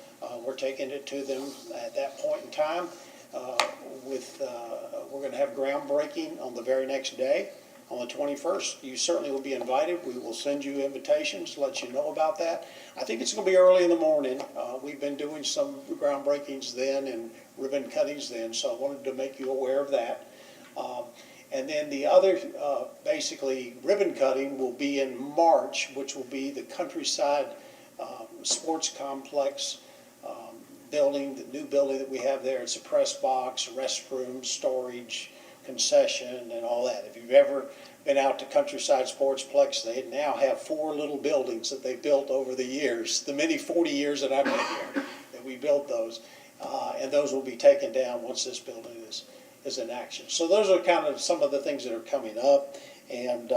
We're taking it to them at that point in time. We're going to have groundbreaking on the very next day, on the 21st. You certainly will be invited. We will send you invitations to let you know about that. I think it's going to be early in the morning. We've been doing some groundbreakings then and ribbon cuttings then, so I wanted to make you aware of that. And then the other, basically, ribbon cutting will be in March, which will be the Countryside Sports Complex building, the new building that we have there. It's a press box, restroom, storage, concession, and all that. If you've ever been out to Countryside Sportsplex, they now have 4 little buildings that they built over the years, the many 40 years that I've been here, that we built those. and those will be taken down once this building is in action. So those are kind of some of the things that are coming up, and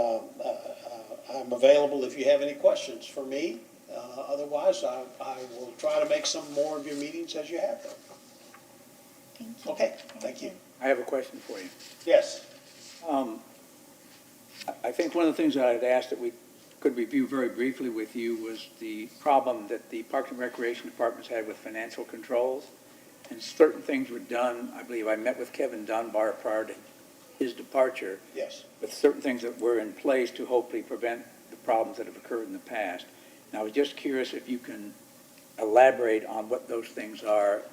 I'm available if you have any questions for me. Otherwise, I will try to make some more of your meetings as you have them. Thank you. Okay, thank you. I have a question for you. Yes. I think one of the things that I'd asked that we could review very briefly with you was the problem that the Parks and Recreation Departments had with financial controls. And certain things were done, I believe I met with Kevin Dunbar prior to his departure. Yes. With certain things that were in place to hopefully prevent the problems that have occurred in the past. And I was just curious if you can elaborate on what those things are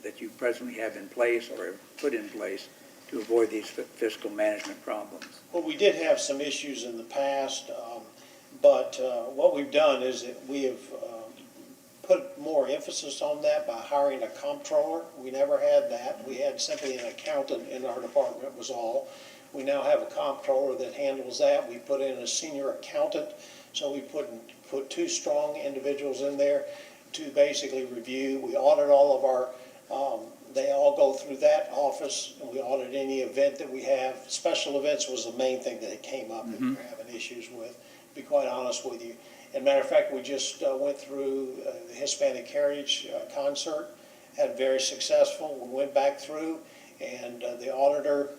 that you presently have in place or have put in place to avoid these fiscal management problems. Well, we did have some issues in the past, but what we've done is that we have put more emphasis on that by hiring a comptroller. We never had that. We had simply an accountant in our department was all. We now have a comptroller that handles that. We put in a senior accountant, so we put two strong individuals in there to basically review. We audit all of our they all go through that office, and we audit any event that we have. Special events was the main thing that it came up that we were having issues with, to be quite honest with you. As a matter of fact, we just went through the Hispanic Heritage concert, had very successful. We went back through, and the auditor,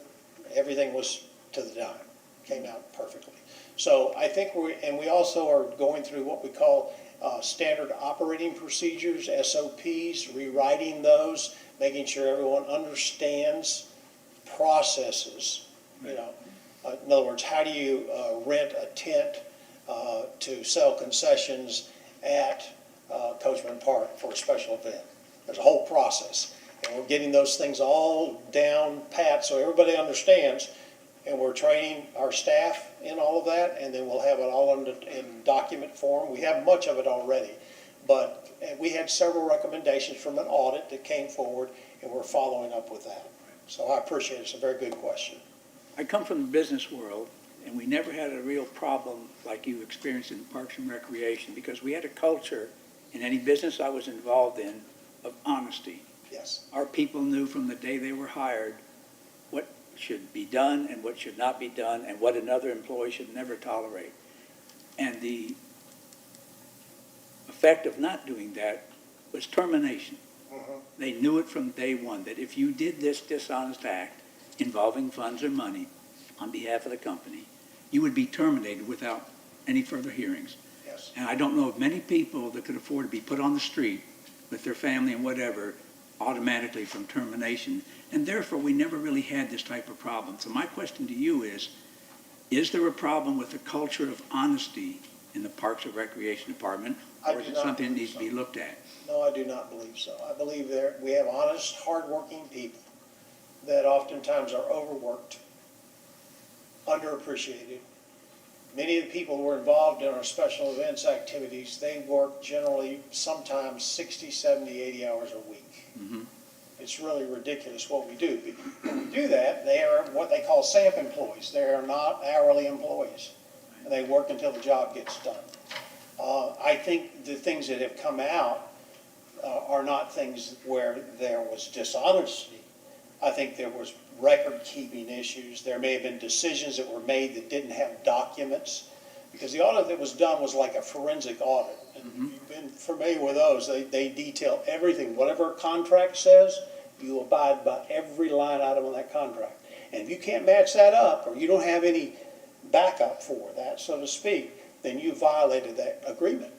everything was to the dime, came out perfectly. So I think we also are going through what we call standard operating procedures, SOPs, rewriting those, making sure everyone understands processes. You know, in other words, how do you rent a tent to sell concessions at Coachman Park for a special event? There's a whole process, and we're getting those things all down pat so everybody understands. And we're training our staff in all of that, and then we'll have it all in document form. We have much of it already, but we had several recommendations from an audit that came forward, and we're following up with that. So I appreciate it. It's a very good question. I come from the business world, and we never had a real problem like you experienced in Parks and Recreation, because we had a culture in any business I was involved in of honesty. Yes. Our people knew from the day they were hired what should be done and what should not be done and what another employee should never tolerate. And the effect of not doing that was termination. They knew it from day one, that if you did this dishonest act involving funds or money on behalf of the company, you would be terminated without any further hearings. Yes. And I don't know of many people that could afford to be put on the street with their family and whatever automatically from termination. And therefore, we never really had this type of problem. So my question to you is there a problem with the culture of honesty in the Parks and Recreation Department? Or is it something that needs to be looked at? No, I do not believe so. I believe we have honest, hardworking people that oftentimes are overworked, underappreciated. Many of the people who are involved in our special events activities, they work generally sometimes 60, 70, 80 hours a week. It's really ridiculous what we do. When we do that, they are what they call SAMP employees. They are not hourly employees. And they work until the job gets done. I think the things that have come out are not things where there was dishonesty. I think there was record-keeping issues. There may have been decisions that were made that didn't have documents. Because the audit that was done was like a forensic audit. And you've been familiar with those. They detail everything. Whatever a contract says, you abide by every line item on that contract. And if you can't match that up, or you don't have any backup for that, so to speak, then you violated that agreement.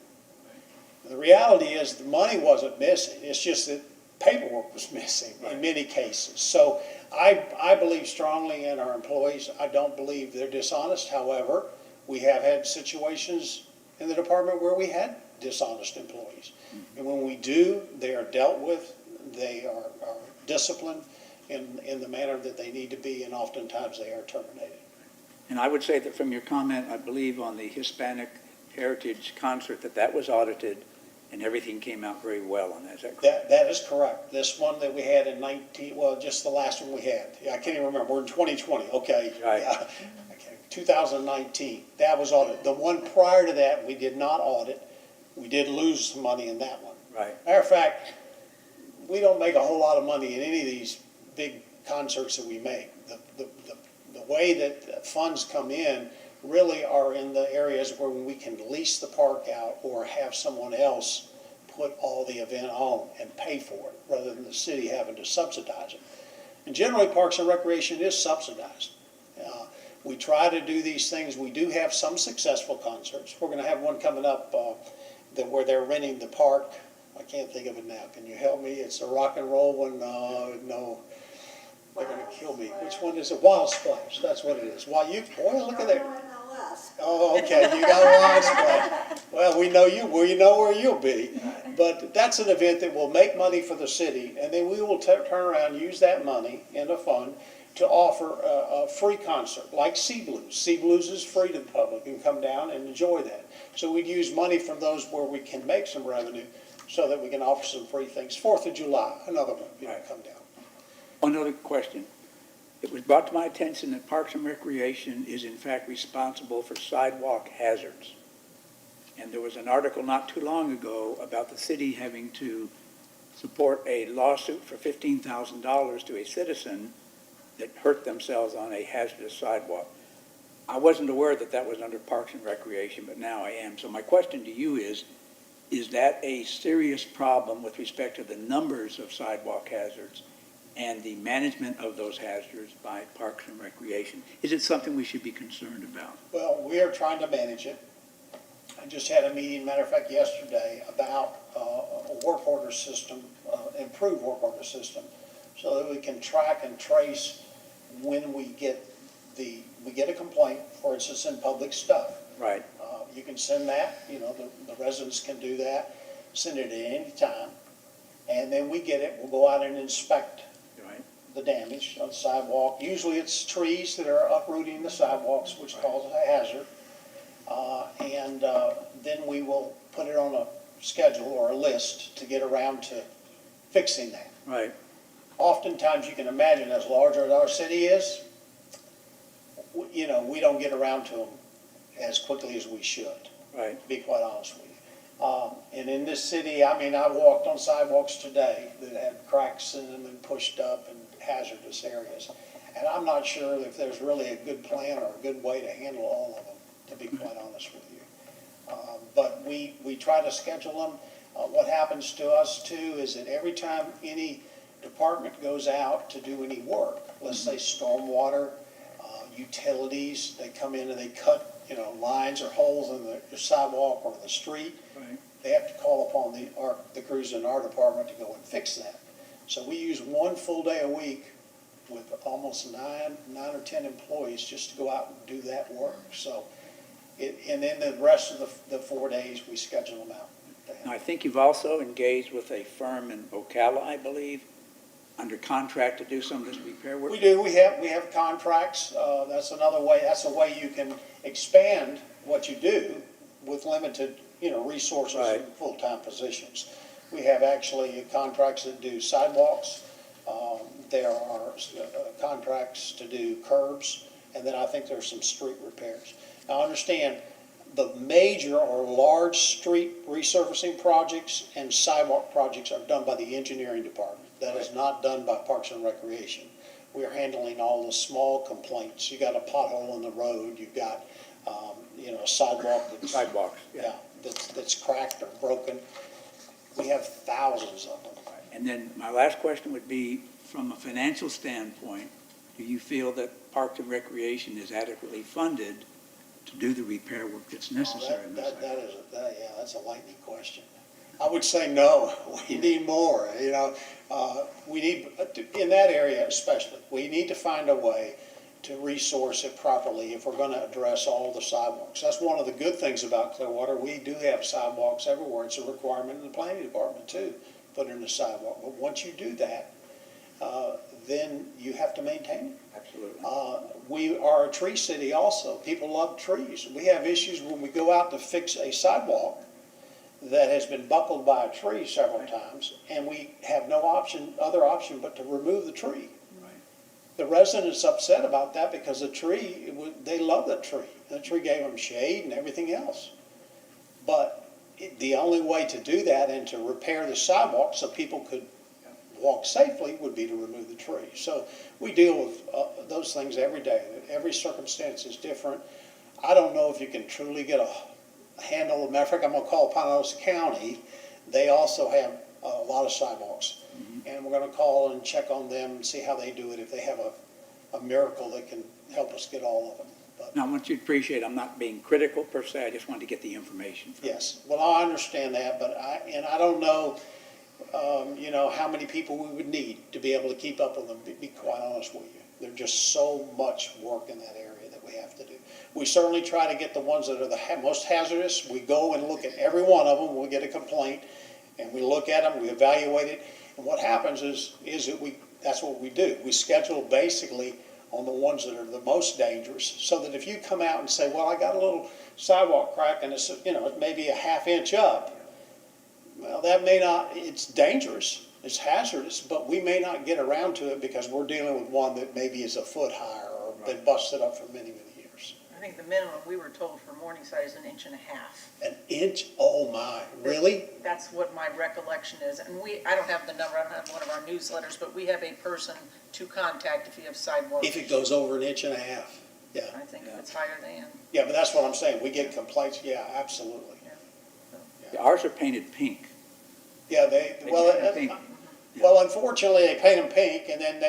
The reality is the money wasn't missing. It's just that paperwork was missing in many cases. So I believe strongly in our employees. I don't believe they're dishonest. However, we have had situations in the department where we had dishonest employees. And when we do, they are dealt with. They are disciplined in the manner that they need to be, and oftentimes they are terminated. And I would say that from your comment, I believe on the Hispanic Heritage concert, that was audited and everything came out very well on that. Is that correct? That is correct. This one that we had in just the last one we had. I can't even remember. We're in 2020. Okay. Right. 2019. That was audited. The one prior to that, we did not audit. We did lose some money in that one. Right. Matter of fact, we don't make a whole lot of money in any of these big concerts that we make. The way that funds come in really are in the areas where we can lease the park out or have someone else put all the event on and pay for it, rather than the city having to subsidize it. And generally, Parks and Recreation is subsidized. We try to do these things. We do have some successful concerts. We're going to have one coming up where they're renting the park. I can't think of it now. Can you help me? It's a rock and roll one. No, they're going to kill me. Which one is it? Wild Splash. That's what it is. Boy, look at that. Oh, okay. You got a Wild Splash. Well, we know you. We know where you'll be. But that's an event that will make money for the city, and then we will turn around and use that money in a fund to offer a free concert, like Sea Blues. Sea Blues is free to the public. You can come down and enjoy that. So we'd use money from those where we can make some revenue so that we can offer some free things. 4th of July, another one, come down. One other question. It was brought to my attention that Parks and Recreation is in fact responsible for sidewalk hazards. And there was an article not too long ago about the city having to support a lawsuit for $15,000 to a citizen that hurt themselves on a hazardous sidewalk. I wasn't aware that that was under Parks and Recreation, but now I am. So my question to you is that a serious problem with respect to the numbers of sidewalk hazards and the management of those hazards by Parks and Recreation? Is it something we should be concerned about? Well, we are trying to manage it. I just had a meeting, matter of fact, yesterday, about a work order system, improved work order system, so that we can track and trace when we get a complaint, for instance, in public stuff. Right. You can send that, the residents can do that, send it at any time, and then we get it, we'll go out and inspect the damage on the sidewalk. Usually it's trees that are uprooting the sidewalks, which causes a hazard. Then we will put it on a schedule or a list to get around to fixing that. Right. Oftentimes, you can imagine, as large as our city is, we don't get around to them as quickly as we should. Right. To be quite honest with you. And in this city, I walked on sidewalks today that had cracks in them and pushed up and hazardous areas. And I'm not sure if there's really a good plan or a good way to handle all of them, to be quite honest with you. But we try to schedule them. What happens to us, too, is that every time any department goes out to do any work, let's say stormwater, utilities, they come in and they cut lines or holes in the sidewalk or the street. Right. They have to call upon the crews in our department to go and fix that. So we use one full day a week with almost nine or 10 employees just to go out and do that work. So, and then the rest of the 4 days we schedule them out. Now, I think you've also engaged with a firm in Ocala, I believe, under contract to do some of this repair work? We do. We have contracts. That's another way. That's a way you can expand what you do with limited, resources and full-time positions. We have actually contracts that do sidewalks. There are contracts to do curbs, and then I think there's some street repairs. Now, understand, the major or large street resurfacing projects and sidewalk projects are done by the engineering department. That is not done by Parks and Recreation. We are handling all the small complaints. You got a pothole in the road. You've got, a sidewalk that's cracked or broken. We have thousands of them. And then my last question would be, from a financial standpoint, do you feel that Parks and Recreation is adequately funded to do the repair work that's necessary? That's a lightning question. I would say no. We need more. We need, in that area especially, we need to find a way to resource it properly if we're going to address all the sidewalks. That's one of the good things about Clearwater. We do have sidewalks everywhere. It's a requirement in the planning department too, put in the sidewalk. But once you do that, then you have to maintain it. Absolutely. We are a tree city also. People love trees. We have issues when we go out to fix a sidewalk that has been buckled by a tree several times, and we have no other option but to remove the tree. Right. The residents upset about that because the tree, they love the tree. The tree gave them shade and everything else. But the only way to do that and to repair the sidewalk so people could walk safely would be to remove the trees. So we deal with those things every day. Every circumstance is different. I don't know if you can truly get a handle. As a matter of fact, I'm going to call Pinellas County. They also have a lot of sidewalks. And we're going to call and check on them and see how they do it, if they have a miracle that can help us get all of them. But, Now, I want you to appreciate, I'm not being critical per se, I just wanted to get the information. yes, well, I understand that, but I don't know, how many people we would need to be able to keep up with them, to be quite honest with you. There's just so much work in that area that we have to do. We certainly try to get the ones that are the most hazardous. We go and look at every one of them. We get a complaint, and we look at them, we evaluate it. And what happens is that that's what we do. We schedule basically on the ones that are the most dangerous, so that if you come out and say, well, I got a little sidewalk crack and it's, it may be a ½ inch up, well, that may not, it's dangerous, it's hazardous, but we may not get around to it because we're dealing with one that maybe is a foot higher or been busted up for many, many years. I think the minimum we were told for Morningside is 1.5 inches. An inch? Oh my, really? That's what my recollection is. And I don't have the number, I don't have one of our newsletters, but we have a person to contact if you have sidewalk. If it goes over 1.5 inches, yeah. I think if it's higher than. Yeah, but that's what I'm saying, we get complaints, yeah, absolutely. Ours are painted pink. Yeah, Pink. well, unfortunately, they paint them pink, and then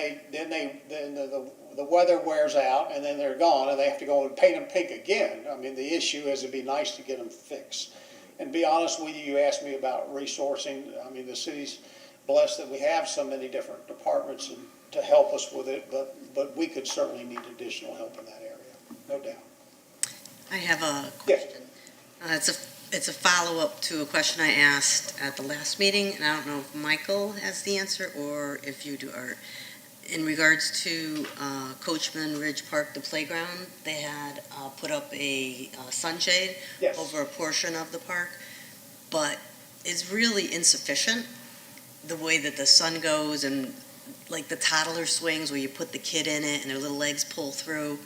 the weather wears out, and then they're gone, and they have to go and paint them pink again. I mean, the issue is it'd be nice to get them fixed. And to be honest with you, you asked me about resourcing. I mean, the city's blessed that we have so many different departments to help us with it, but we could certainly need additional help in that area, no doubt. I have a question. It's a follow-up to a question I asked at the last meeting, and I don't know if Michael has the answer or if you do, Art. In regards to Coachman Ridge Park, the playground, they had put up a sunshade over a portion of the park, but it's really insufficient the way that the sun goes, and like the toddler swings where you put the kid in it and their little legs pull through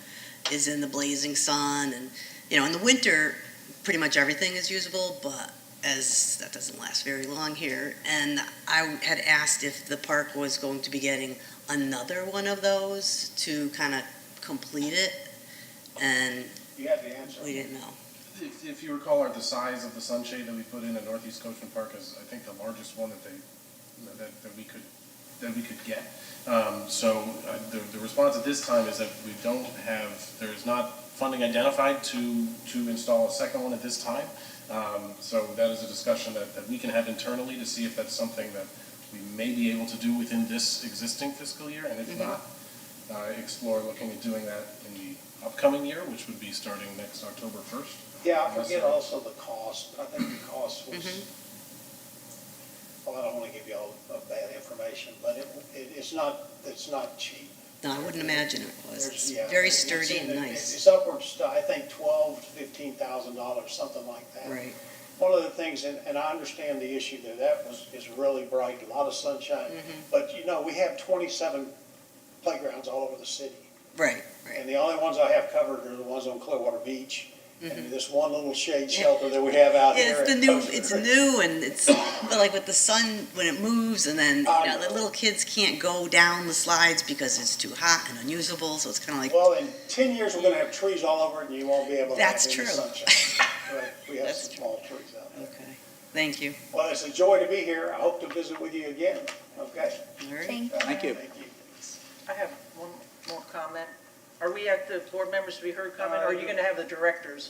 is in the blazing sun. And in the winter pretty much everything is usable, but as that doesn't last very long here. And I had asked if the park was going to be getting another one of those to kind of complete it, and you had the answer. We didn't know. If you recall, the size of the sunshade that we put in at Northeast Coachman Park is, I think, the largest one that we could get. So the response at this time is that there is not funding identified to install a second one at this time. So that is a discussion that we can have internally to see if that's something that we may be able to do within this existing fiscal year, and if not, explore looking at doing that in the upcoming year, which would be starting next October 1st. Yeah, I forget also the cost. I think the cost was, well, I don't want to give you all bad information, but it's not cheap. No, I wouldn't imagine it was. It's very sturdy and nice. It's upwards to, I think, $12,000 to $15,000, something like that. Right. One of the things, and I understand the issue there, is really bright, a lot of sunshine, but we have 27 playgrounds all over the city. Right. And the only ones I have covered are the ones on Clearwater Beach. And this one little shade shelter that we have out here. It's new, and it's but like with the sun when it moves, and then the little kids can't go down the slides because it's too hot and unusable. So it's kind of like. Well, in 10 years we're going to have trees all over it, and you won't be able to. That's have true. any sunshine. Right. We have some small trees out there. Okay. Thank you. Well, it's a joy to be here. I hope to visit with you again. Okay. All right. Thank you. I have one more comment. Are we at the board members to be heard comment, or are you going to have the directors?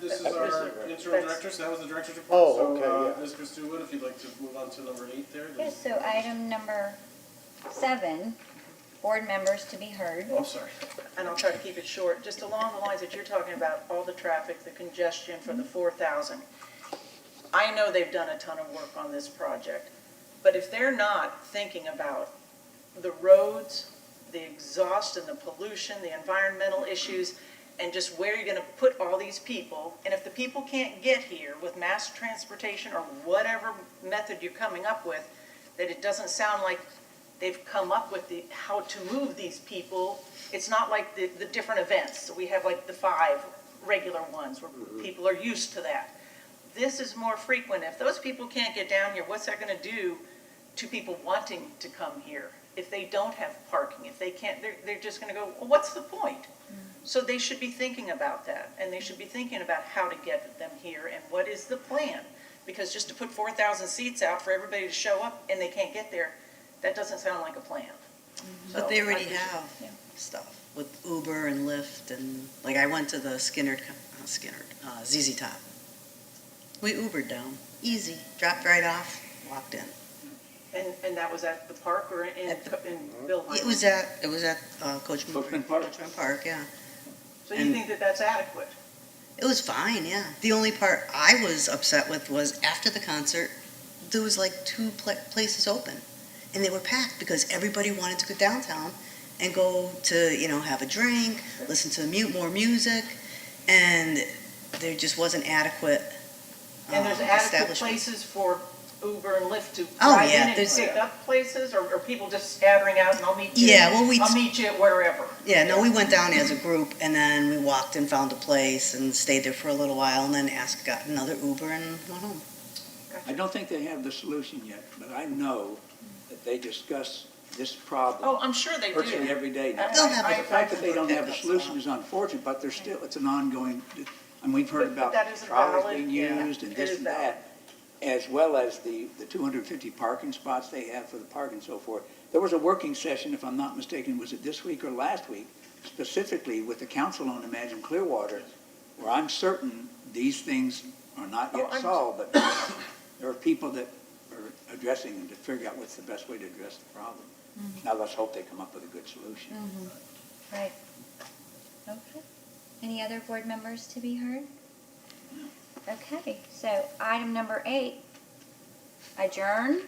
This is our interim director, so that was the director's report. Oh, okay, So, Ms. Christine, if you'd like to move on to number 8 there. Yes, so item number 7, board members to be heard. Oh, I'm sorry. And I'll try to keep it short, just along the lines that you're talking about, all the traffic, the congestion for the 4,000. I know they've done a ton of work on this project, but if they're not thinking about the roads, the exhaust and the pollution, the environmental issues, and just where you're going to put all these people, and if the people can't get here with mass transportation or whatever method you're coming up with, that it doesn't sound like they've come up with how to move these people. It's not like the different events. So we have like the 5 regular ones where people are used to that. This is more frequent. If those people can't get down here, what's that going to do to people wanting to come here. If they don't have parking, if they can't, they're just gonna go, well, what's the point? So they should be thinking about that, and they should be thinking about how to get them here and what is the plan. Because just to put 4,000 seats out for everybody to show up and they can't get there, that doesn't sound like a plan. But they So, already I- have stuff with Uber and Lyft and, like, I went to the ZZ Top. We Ubered down, easy, dropped right off, walked in. And that was at the park or in Billheimer? It was at Coachman Park. Park, yeah. So you think that that's adequate? It was fine, yeah. The only part I was upset with was after the concert, there was like 2 places open. And they were packed because everybody wanted to go downtown and go to, have a drink, listen to more music, and there just wasn't adequate And there's adequate establishment. places for Uber and Lyft to Oh, drive yeah, in and there's- pick up places, or people just scattering out and I'll meet you? Yeah, well, I'll meet you at wherever. Yeah, no, we went down as a group, and then we walked and found a place and stayed there for a little while, and then got another Uber and went home. I don't think they have the solution yet, but I know that they discuss this problem Oh, I'm sure they do. virtually every day now. They'll have The a- fact that they don't have a solution is unfortunate, but there's still, it's an ongoing, and we've heard But about that is trolleys valid, being yeah, used and it this is and valid. that, as well as the 250 parking spots they have for the park and so forth. There was a working session, if I'm not mistaken, was it this week or last week, specifically with the council on Imagine Clearwater, where I'm certain these things are not yet solved, but there are people that are addressing them to figure out what's the best way to address the problem. Now let's hope they come up with a good solution. Right. Okay. Any other board members to be heard? Okay, so item number 8, adjourn.